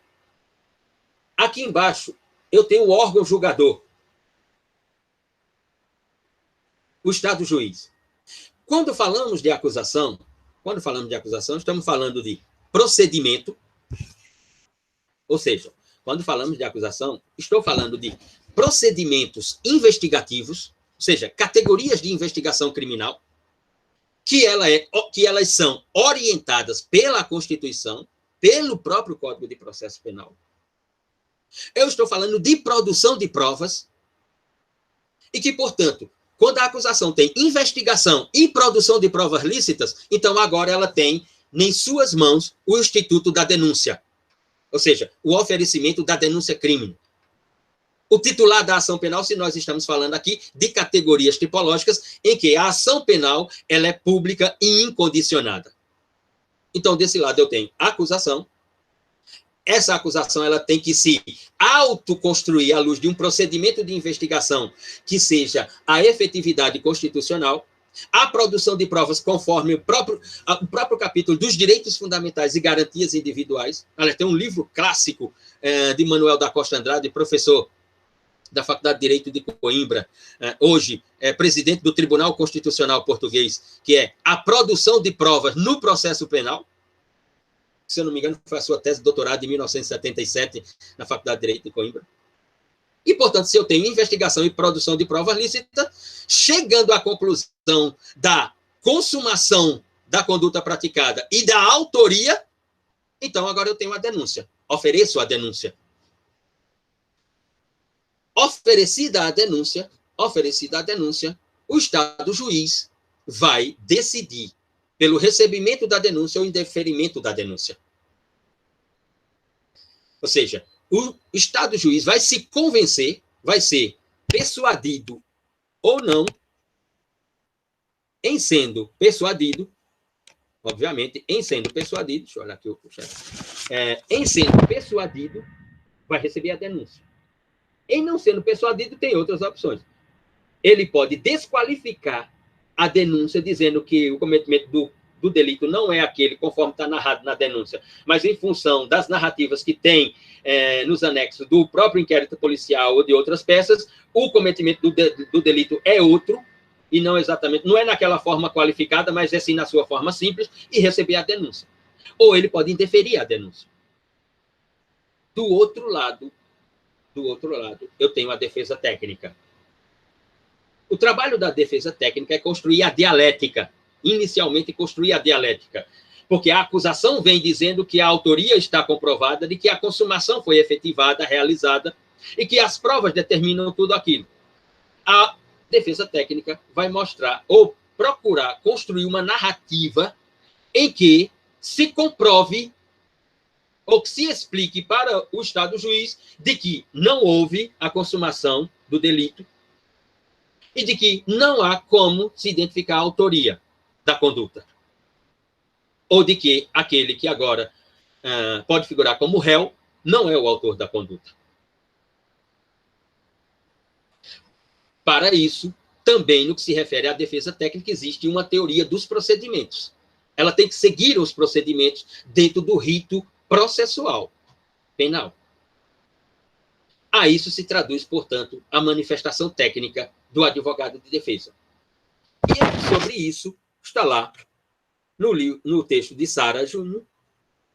Aqui embaixo, eu tenho o órgão julgador. O Estado juiz. Quando falamos de acusação, estamos falando de procedimento. Ou seja, quando falamos de acusação, estou falando de procedimentos investigativos, ou seja, categorias de investigação criminal, que elas são orientadas pela Constituição, pelo próprio Código de Processo Penal. Eu estou falando de produção de provas e que, portanto, quando a acusação tem investigação e produção de provas lícitas, então agora ela tem em suas mãos o instituto da denúncia, ou seja, o oferecimento da denúncia-crime. O titular da ação penal, se nós estamos falando aqui de categorias tipológicas em que a ação penal ela é pública e incondicionada. Então, desse lado eu tenho a acusação. Essa acusação ela tem que se autoconstruir à luz de um procedimento de investigação que seja a efetividade constitucional, a produção de provas conforme o próprio capítulo dos direitos fundamentais e garantias individuais. Aliás, tem um livro clássico de Manuel da Costa Andrade, professor da Faculdade de Direito de Coimbra, hoje é presidente do Tribunal Constitucional Português, que é A Produção de Provas no Processo Penal. Se eu não me engano, foi a sua tese de doutorado em 1977, na Faculdade de Direito de Coimbra. E, portanto, se eu tenho investigação e produção de prova lícita, chegando à conclusão da consumação da conduta praticada e da autoria, então agora eu tenho a denúncia. Ofereço a denúncia. Oferecida a denúncia, o Estado juiz vai decidir pelo recebimento da denúncia ou indeferimento da denúncia. Ou seja, o Estado juiz vai se convencer, vai ser persuadido ou não, em sendo persuadido, obviamente, em sendo persuadido, deixa eu olhar aqui o chat, em sendo persuadido, vai receber a denúncia. Em não sendo persuadido, tem outras opções. Ele pode desqualificar a denúncia, dizendo que o cometimento do delito não é aquele, conforme está narrado na denúncia, mas em função das narrativas que tem nos anexos do próprio inquérito policial ou de outras peças, o cometimento do delito é outro, e não exatamente, não é naquela forma qualificada, mas é sim na sua forma simples, e receber a denúncia. Ou ele pode indeferir a denúncia. Do outro lado, eu tenho a defesa técnica. O trabalho da defesa técnica é construir a dialética, inicialmente construir a dialética, porque a acusação vem dizendo que a autoria está comprovada, de que a consumação foi efetivada, realizada, e que as provas determinam tudo aquilo. A defesa técnica vai mostrar, ou procurar construir uma narrativa em que se comprove ou que se explique para o Estado juiz de que não houve a consumação do delito e de que não há como se identificar a autoria da conduta. Ou de que aquele que agora pode figurar como réu não é o autor da conduta. Para isso, também no que se refere à defesa técnica, existe uma teoria dos procedimentos. Ela tem que seguir os procedimentos dentro do rito processual penal. A isso se traduz, portanto, a manifestação técnica do advogado de defesa. E sobre isso está lá no texto de Sara Júnior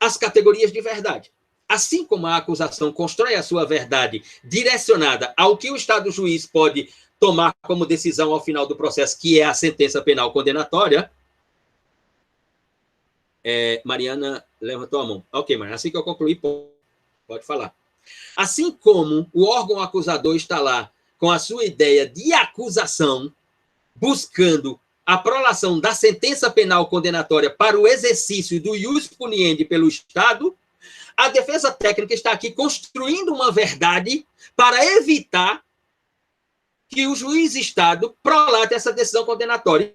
as categorias de verdade. Assim como a acusação constrói a sua verdade direcionada ao que o Estado juiz pode tomar como decisão ao final do processo, que é a sentença penal condenatória. Mariana levantou a mão. Ok, Mariana, assim que eu concluir, pode falar. Assim como o órgão acusador está lá com a sua ideia de acusação, buscando a prolação da sentença penal condenatória para o exercício do ius puniendi pelo Estado, a defesa técnica está aqui construindo uma verdade para evitar que o juiz Estado prolate essa decisão condenatória.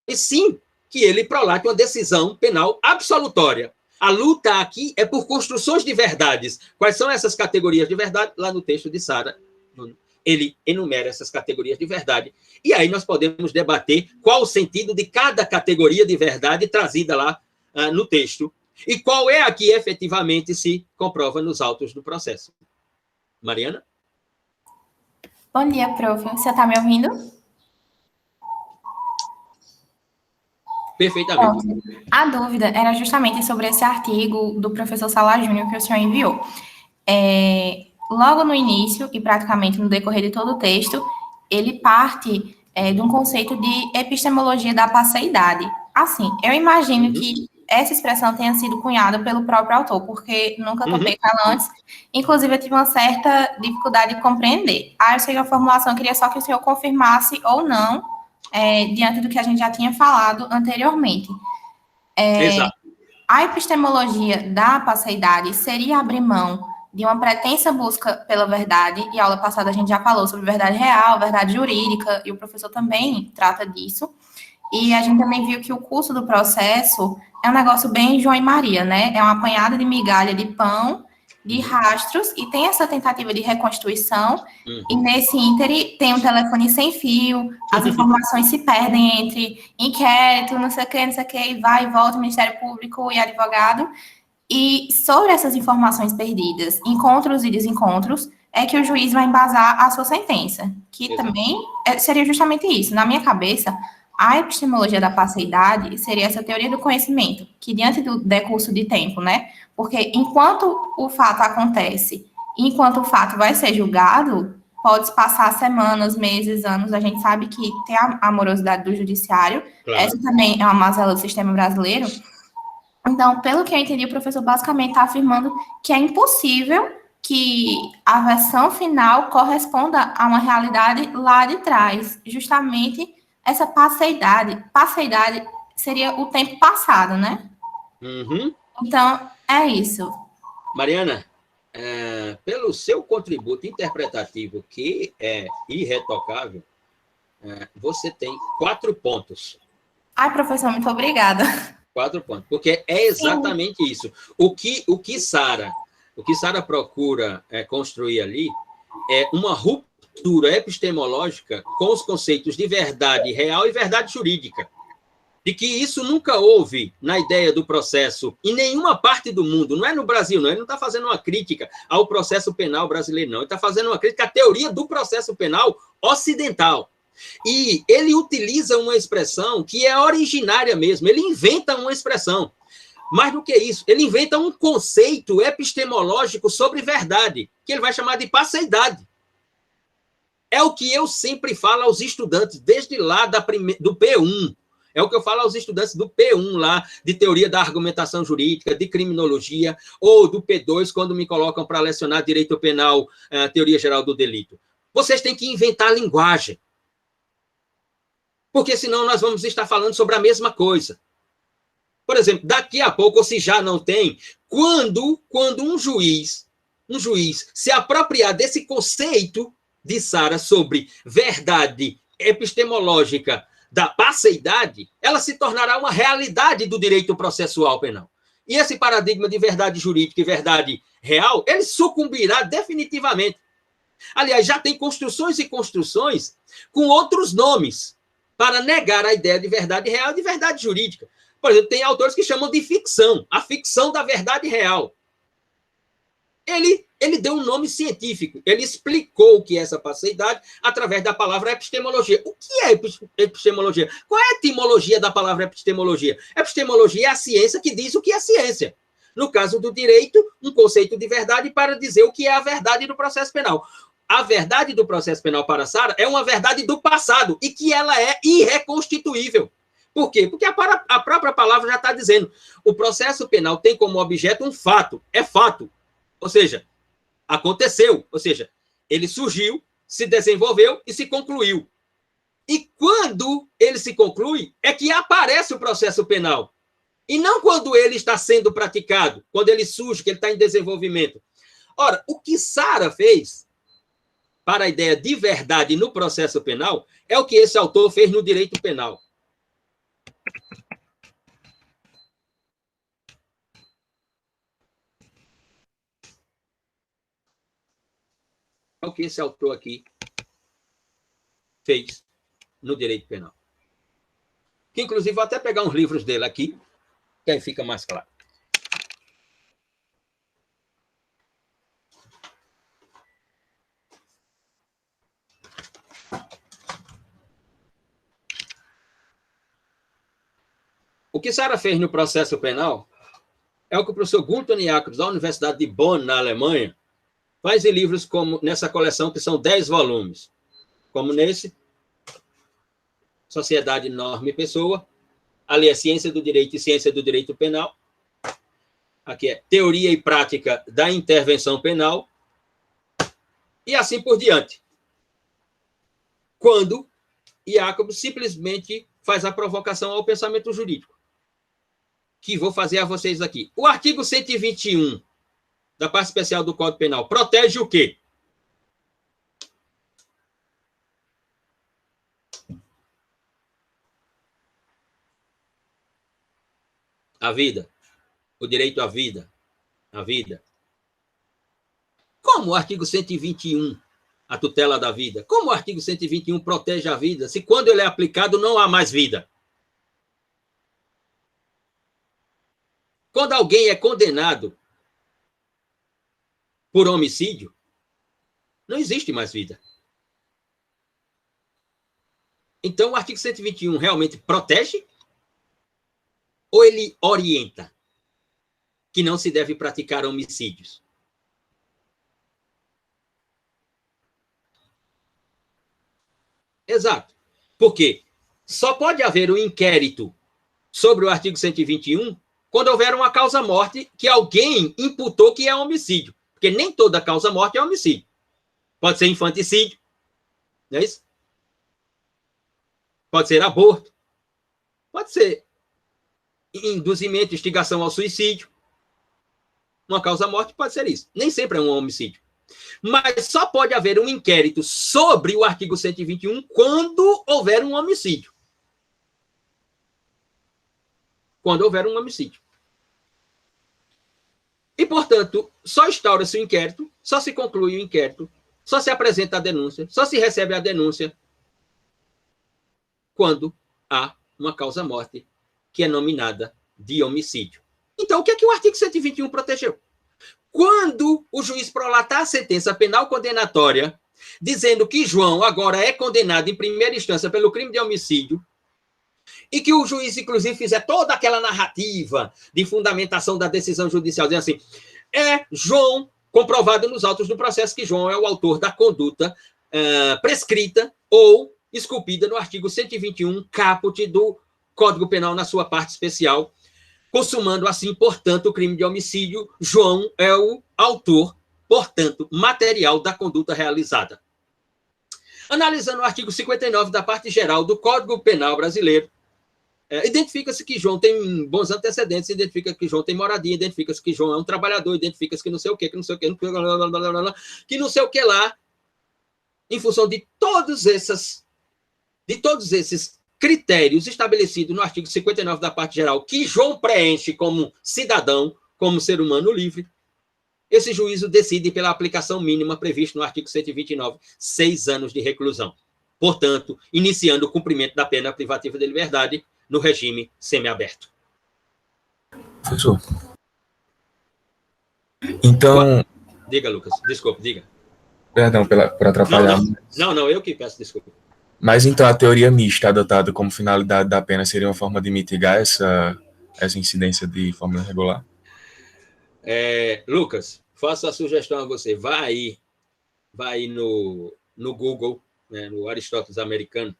E sim, que ele prolate uma decisão penal absolutória. A luta aqui é por construções de verdades. Quais são essas categorias de verdade? Lá no texto de Sara, ele enumera essas categorias de verdade. E aí nós podemos debater qual o sentido de cada categoria de verdade trazida lá no texto. E qual é a que efetivamente se comprova nos autos do processo. Mariana? Bom dia, prof. Você está me ouvindo? Perfeitamente. Bom, a dúvida era justamente sobre esse artigo do professor Sala Júnior que o senhor enviou. Logo no início, e praticamente no decorrer de todo o texto, ele parte de um conceito de epistemologia da passeidade. Assim, eu imagino que essa expressão tenha sido cunhada pelo próprio autor, porque nunca topei com ela antes. Inclusive, eu tive uma certa dificuldade de compreender. Eu sei a formulação, eu queria só que o senhor confirmasse ou não, diante do que a gente já tinha falado anteriormente. Exato. a epistemologia da passeidade seria abrir mão de uma pretensa busca pela verdade, e a aula passada a gente já falou sobre verdade real, verdade jurídica, e o professor também trata disso, e a gente também viu que o curso do processo é um negócio bem João e Maria, né? É uma apanhada de migalha de pão, de rastros, e tem essa tentativa de reconstituição, e nesse ínterim tem um telefone sem fio, as informações se perdem entre inquérito, não sei o que, e vai e volta, Ministério Público e advogado, e sobre essas informações perdidas, encontros e desencontros, é que o juiz vai embasar a sua sentença, que também seria justamente isso. Na minha cabeça, a epistemologia da passeidade seria essa teoria do conhecimento, que diante do decurso de tempo, né? Porque enquanto o fato acontece, enquanto o fato vai ser julgado, pode passar semanas, meses, anos, a gente sabe que tem a morosidade do judiciário, claro. Essa também é uma mazela do sistema brasileiro. Então, pelo que eu entendi, o professor basicamente está afirmando que é impossível que a versão final corresponda a uma realidade lá de trás, justamente essa passeidade. Passeidade seria o tempo passado, né? Uhum. Então, é isso. Mariana, pelo seu contributo interpretativo, que é irretocável, você tem 4 pontos. Ai, professor, muito obrigada. 4 pontos, porque é exatamente Sim. isso. O que Sara procura construir ali é uma ruptura epistemológica com os conceitos de verdade real e verdade jurídica. De que isso nunca houve na ideia do processo em nenhuma parte do mundo, não é no Brasil, não. Ele não está fazendo uma crítica ao processo penal brasileiro, não. Ele está fazendo uma crítica à teoria do processo penal ocidental. E ele utiliza uma expressão que é originária mesmo, ele inventa uma expressão. Mais do que isso, ele inventa um conceito epistemológico sobre verdade, que ele vai chamar de passeidade. É o que eu sempre falo aos estudantes, desde lá do P1. É o que eu falo aos estudantes do P1 lá, de teoria da argumentação jurídica, de criminologia, ou do P2, quando me colocam para lecionar direito penal, teoria geral do delito. Vocês têm que inventar linguagem. Porque senão nós vamos estar falando sobre a mesma coisa. Por exemplo, daqui a pouco, ou se já não tem, quando um juiz se apropriar desse conceito de Sara sobre verdade epistemológica da passeidade, ela se tornará uma realidade do direito processual penal. E esse paradigma de verdade jurídica e verdade real, ele sucumbirá definitivamente. Aliás, já tem construções e construções com outros nomes para negar a ideia de verdade real e de verdade jurídica. Por exemplo, tem autores que chamam de ficção, a ficção da verdade real. Ele deu um nome científico, ele explicou o que é essa passeidade através da palavra epistemologia. O que é epistemologia? Qual é a etimologia da palavra epistemologia? Epistemologia é a ciência que diz o que é ciência. No caso do direito, um conceito de verdade para dizer o que é a verdade do processo penal. A verdade do processo penal para Sara é uma verdade do passado e que ela é irreconstituível. Por quê? Porque a própria palavra já está dizendo. O processo penal tem como objeto um fato. É fato. Ou seja, aconteceu. Ou seja, ele surgiu, se desenvolveu e se concluiu. E quando ele se conclui, é que aparece o processo penal. E não quando ele está sendo praticado, quando ele surge, que ele está em desenvolvimento. Ora, o que Sara fez para a ideia de verdade no processo penal é o que esse autor fez no direito penal. É o que esse autor aqui fez no direito penal. Que, inclusive, vou até pegar uns livros dele aqui, que aí fica mais claro. O que Sara fez no processo penal é o que o professor Gunter Jacobs, da Universidade de Bonn, na Alemanha, faz em livros como nessa coleção, que são 10 volumes, como nesse, Sociedade, Norma e Pessoa, ali é Ciência do Direito e Ciência do Direito Penal, aqui é Teoria e Prática da Intervenção Penal, e assim por diante. Quando Jacobs simplesmente faz a provocação ao pensamento jurídico. que vou fazer a vocês aqui. O artigo 121 da parte especial do Código Penal protege o quê? A vida. O direito à vida. A vida. Como o artigo 121, a tutela da vida, como o artigo 121 protege a vida, se quando ele é aplicado não há mais vida? Quando alguém é condenado por homicídio, não existe mais vida. Então, o artigo 121 realmente protege ou ele orienta que não se deve praticar homicídios? Exato. Porque só pode haver um inquérito sobre o artigo 121 quando houver uma causa-morte que alguém imputou que é homicídio. Porque nem toda causa-morte é homicídio. Pode ser infanticídio, não é isso? Pode ser aborto. Pode ser induzimento, instigação ao suicídio. Uma causa-morte pode ser isso. Nem sempre é um homicídio. Mas só pode haver um inquérito sobre o artigo 121 quando houver um homicídio. Quando houver um homicídio. E, portanto, só instaura-se o inquérito, só se conclui o inquérito, só se apresenta a denúncia, só se recebe a denúncia quando há uma causa-morte que é nominada de homicídio. Então, o que é que o artigo 121 protegeu? Quando o juiz prolatar a sentença penal condenatória, dizendo que João agora é condenado em primeira instância pelo crime de homicídio, e que o juiz, inclusive, fizer toda aquela narrativa de fundamentação da decisão judicial, dizendo assim, João, comprovado nos autos do processo que João é o autor da conduta prescrita ou esculpida no artigo 121, caput do Código Penal na sua parte especial, consumando assim, portanto, o crime de homicídio, João é o autor, portanto, material da conduta realizada. Analisando o artigo 59 da parte geral do Código Penal brasileiro, identifica-se que João tem bons antecedentes, identifica que João tem moradia, identifica-se que João é um trabalhador, identifica-se que não sei o quê, que não sei o quê, que não sei o que lá, em função de todos esses critérios estabelecidos no artigo 59 da parte geral, que João preenche como cidadão, como ser humano livre, esse juízo decide pela aplicação mínima prevista no artigo 129, 6 anos de reclusão. Portanto, iniciando o cumprimento da pena privativa de liberdade no regime semiaberto. Professor. Então... Diga, Lucas. Desculpe, diga. Perdão por atrapalhar. Não, eu que peço desculpa. Mas então a teoria mista adotada como finalidade da pena seria uma forma de mitigar essa incidência de forma irregular? Lucas, faço a sugestão a você. Vai aí no Google, né, no Aristóteles americano,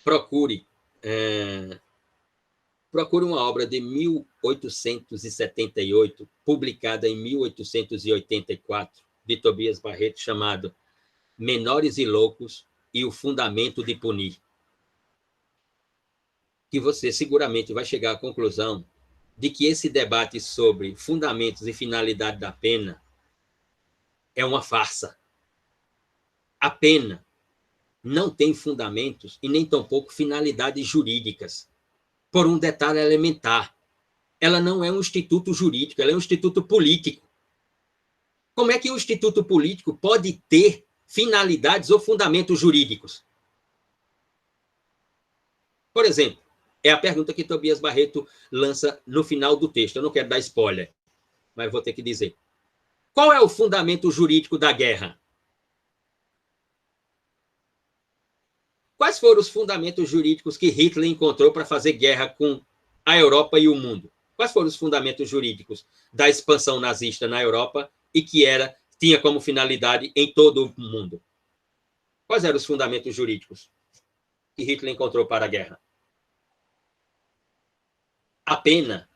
procure uma obra de 1878, publicada em 1884, de Tobias Barreto, chamado Menores e Loucos e o Fundamento de Punir. Que você seguramente vai chegar à conclusão de que esse debate sobre fundamentos e finalidade da pena é uma farsa. A pena não tem fundamentos e nem tampouco finalidades jurídicas, por um detalhe elementar. Ela não é um instituto jurídico, ela é um instituto político. Como é que um instituto político pode ter finalidades ou fundamentos jurídicos? Por exemplo, é a pergunta que Tobias Barreto lança no final do texto. Eu não quero dar spoiler, mas vou ter que dizer. Qual é o fundamento jurídico da guerra? Quais foram os fundamentos jurídicos que Hitler encontrou para fazer guerra com a Europa e o mundo? Quais foram os fundamentos jurídicos da expansão nazista na Europa e que tinha como finalidade em todo o mundo? Quais eram os fundamentos jurídicos que Hitler encontrou para a guerra? A pena,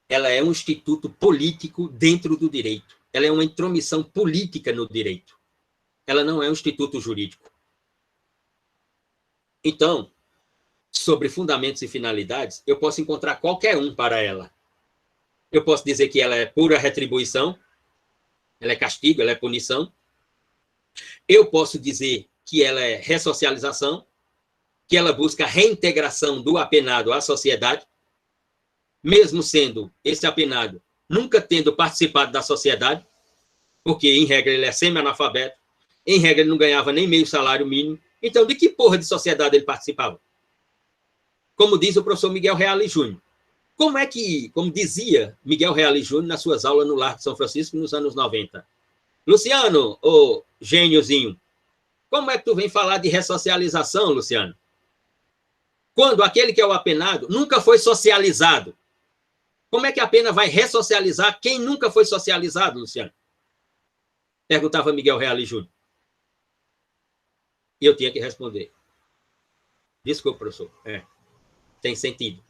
ela é um instituto político dentro do direito. Ela é uma intromissão política no direito. Ela não é um instituto jurídico. Então, sobre fundamentos e finalidades, eu posso encontrar qualquer um para ela. Eu posso dizer que ela é pura retribuição, ela é castigo, ela é punição. Eu posso dizer que ela é ressocialização, que ela busca a reintegração do apenado à sociedade, mesmo sendo esse apenado nunca tendo participado da sociedade, porque, em regra, ele é semi-analfabeto, em regra, ele não ganhava nem meio salário mínimo. Então, de que porra de sociedade ele participava? Como diz o professor Miguel Reale Júnior. Como dizia Miguel Reale Júnior nas suas aulas no Largo de São Francisco nos anos 90. Luciano, ô gêniozinho, como é que tu vem falar de ressocialização, Luciano? Quando aquele que é o apenado nunca foi socializado. Como é que a pena vai ressocializar quem nunca foi socializado, Luciano? Perguntava Miguel Reale Júnior. E eu tinha que responder. Desculpa, professor. Tem sentido.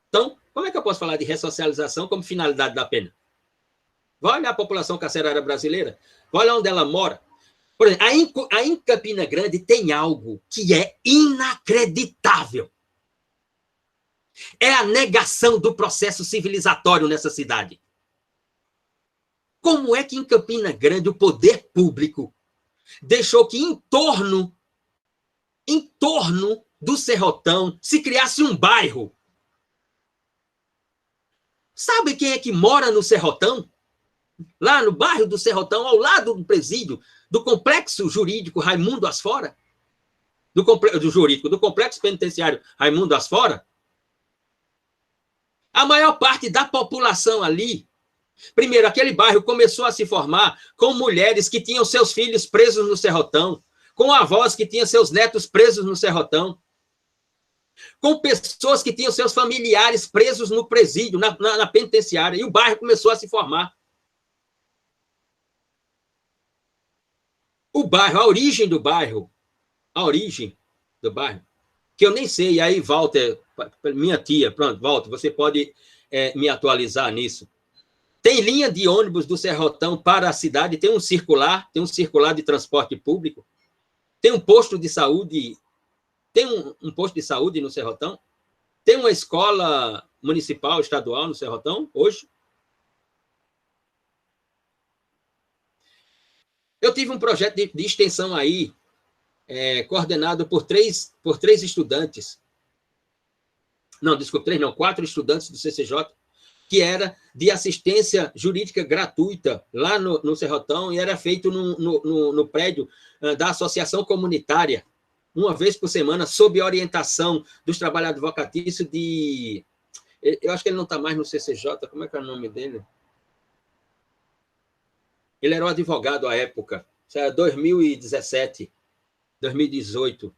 Então, como é que eu posso falar de ressocialização como finalidade da pena? Vai olhar a população carcerária brasileira, vai olhar onde ela mora. Por exemplo, aí em Campina Grande tem algo que é inacreditável. É a negação do processo civilizatório nessa cidade. Como é que em Campina Grande o poder público deixou que em torno do Serrotão se criasse um bairro? Sabe quem é que mora no Serrotão? Lá no bairro do Serrotão, ao lado do presídio, do complexo jurídico Raimundo Asfora, do complexo penitenciário Raimundo Asfora. A maior parte da população ali, primeiro, aquele bairro começou a se formar com mulheres que tinham seus filhos presos no Serrotão, com avós que tinham seus netos presos no Serrotão, com pessoas que tinham seus familiares presos no presídio, na penitenciária, e o bairro começou a se formar. O bairro, a origem do bairro, que eu nem sei, e aí, Walter, minha tia, pronto, Walter, você pode me atualizar nisso. Tem linha de ônibus do Serrotão para a cidade, tem um circular de transporte público, tem um posto de saúde, um posto de saúde no Serrotão, tem uma escola municipal, estadual no Serrotão, hoje. Eu tive um projeto de extensão aí, coordenado por três estudantes. Não, desculpa, 4 estudantes do CCJ, que era de assistência jurídica gratuita lá no Serrotão, e era feito no prédio da Associação Comunitária, uma vez por semana, sob orientação dos trabalhadores advocatícios de... Eu acho que ele não está mais no CCJ, como é que é o nome dele? Ele era um advogado à época, isso era 2017, 2018.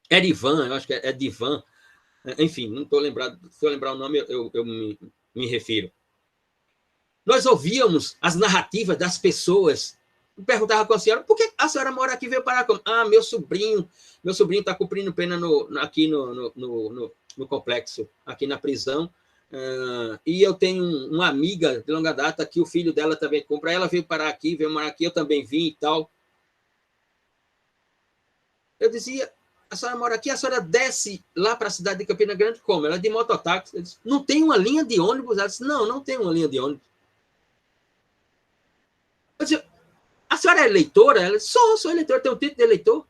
Era Ivan, eu acho que é Divan. Enfim, não estou lembrado. Se eu lembrar o nome, eu me refiro. Nós ouvíamos as narrativas das pessoas. Eu perguntava com a senhora, por que a senhora mora aqui e veio parar como? Meu sobrinho está cumprindo pena aqui no complexo, aqui na prisão. E eu tenho uma amiga de longa data que o filho dela também compra. Ela veio parar aqui, veio morar aqui, eu também vim e tal. Eu dizia, a senhora mora aqui, a senhora desce lá para a cidade de Campina Grande como? Ela é de mototáxi. Eu disse, não tem uma linha de ônibus? Ela disse, não tem uma linha de ônibus. Eu disse, a senhora é eleitora? Ela disse, sou eleitora, tenho um título de eleitor.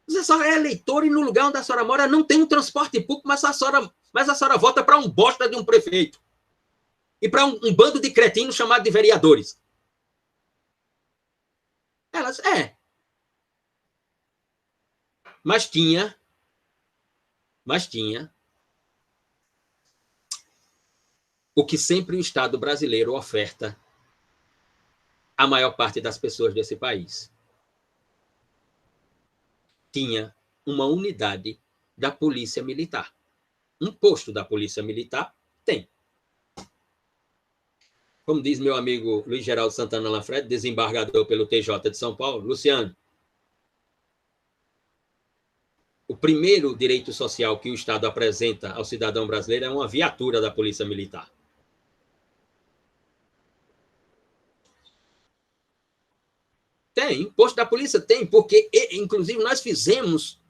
A senhora é eleitora e no lugar onde a senhora mora não tem um transporte público, mas a senhora vota para um bosta de um prefeito. E para um bando de cretinos chamado de vereadores. Ela disse, Mas tinha o que sempre o Estado brasileiro oferta à maior parte das pessoas desse país. Tinha uma unidade da Polícia Militar. Um posto da Polícia Militar tem. Como diz meu amigo Luiz Geraldo Santana Lanfred, desembargador pelo TJ de São Paulo, Luciano, o primeiro direito social que o Estado apresenta ao cidadão brasileiro é uma viatura da Polícia Militar. Tem, posto da polícia tem, porque, inclusive, nós fizemos,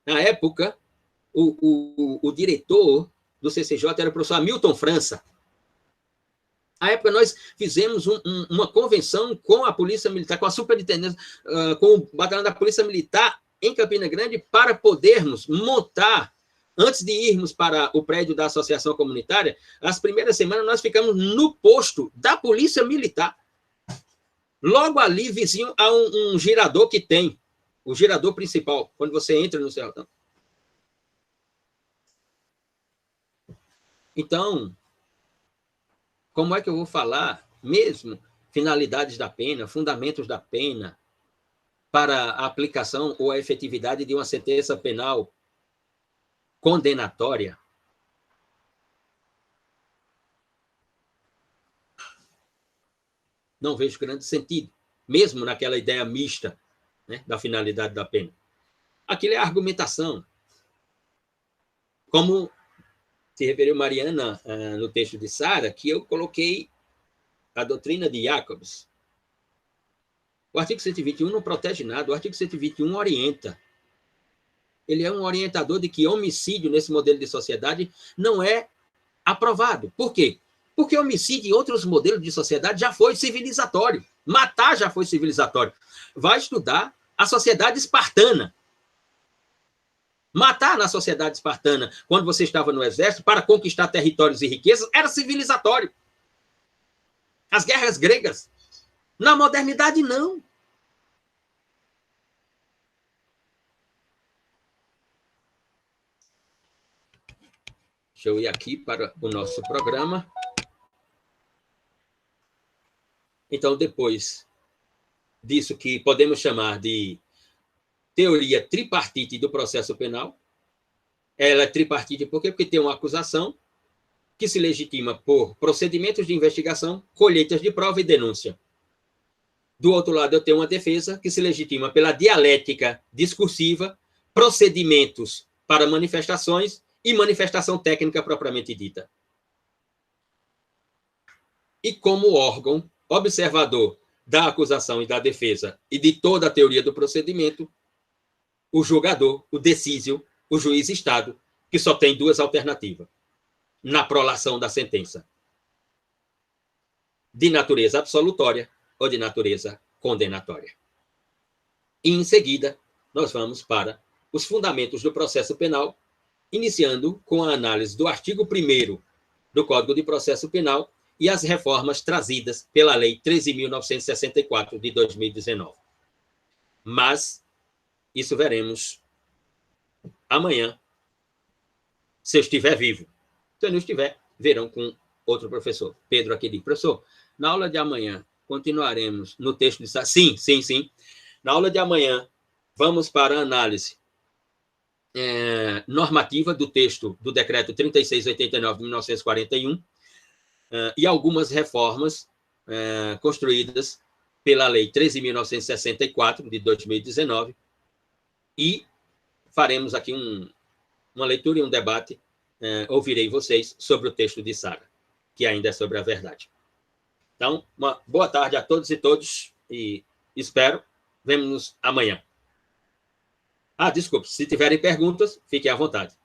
na época, o diretor do CCJ era o professor Hamilton França. À época, nós fizemos uma convenção com a Polícia Militar, com a Superintendência, com o batalhão da Polícia Militar em Campina Grande, para podermos montar, antes de irmos para o prédio da Associação Comunitária, as primeiras semanas nós ficamos no posto da Polícia Militar. Logo ali, vizinho a um girador que tem, o girador principal, quando você entra no Sertão. Então, como é que eu vou falar mesmo finalidades da pena, fundamentos da pena, para a aplicação ou a efetividade de uma sentença penal condenatória? Não vejo grande sentido, mesmo naquela ideia mista, né, da finalidade da pena. Aquilo é argumentação. Como se referiu Mariana no texto de Sara, que eu coloquei a doutrina de Jacobs. O artigo 121 não protege nada, o artigo 121 orienta. Ele é um orientador de que homicídio nesse modelo de sociedade não é aprovado. Por quê? Porque homicídio em outros modelos de sociedade já foi civilizatório. Matar já foi civilizatório. Vai estudar a sociedade espartana. Matar na sociedade espartana, quando você estava no exército, para conquistar territórios e riquezas, era civilizatório. As guerras gregas. Na modernidade, não. Deixa eu ir aqui para o nosso programa. Então, depois disso que podemos chamar de teoria tripartite do processo penal, ela é tripartite por quê? Porque tem uma acusação que se legitima por procedimentos de investigação, colheitas de prova e denúncia. Do outro lado, eu tenho uma defesa que se legitima pela dialética discursiva, procedimentos para manifestações e manifestação técnica propriamente dita. E como órgão observador da acusação e da defesa e de toda a teoria do procedimento, o julgador, o decísio, o juiz-estado, que só tem duas alternativas na prolação da sentença: de natureza absolutória ou de natureza condenatória. E, em seguida, nós vamos para os fundamentos do processo penal, iniciando com a análise do artigo 1º do Código de Processo Penal e as reformas trazidas pela Lei 13.964, de 2019. Mas isso veremos amanhã, se eu estiver vivo. Se eu não estiver, verão com outro professor. Pedro aqui diz: professor, na aula de amanhã continuaremos no texto de... Sim. Na aula de amanhã, vamos para a análise normativa do texto do Decreto 3689 de 1941 e algumas reformas construídas pela Lei 13.964, de 2019, e faremos aqui uma leitura e um debate, ouvirei vocês sobre o texto de Sara, que ainda é sobre a verdade. Então, uma boa tarde a todos e todas, e espero, vemo-nos amanhã. Desculpe, se tiverem perguntas, fiquem à vontade.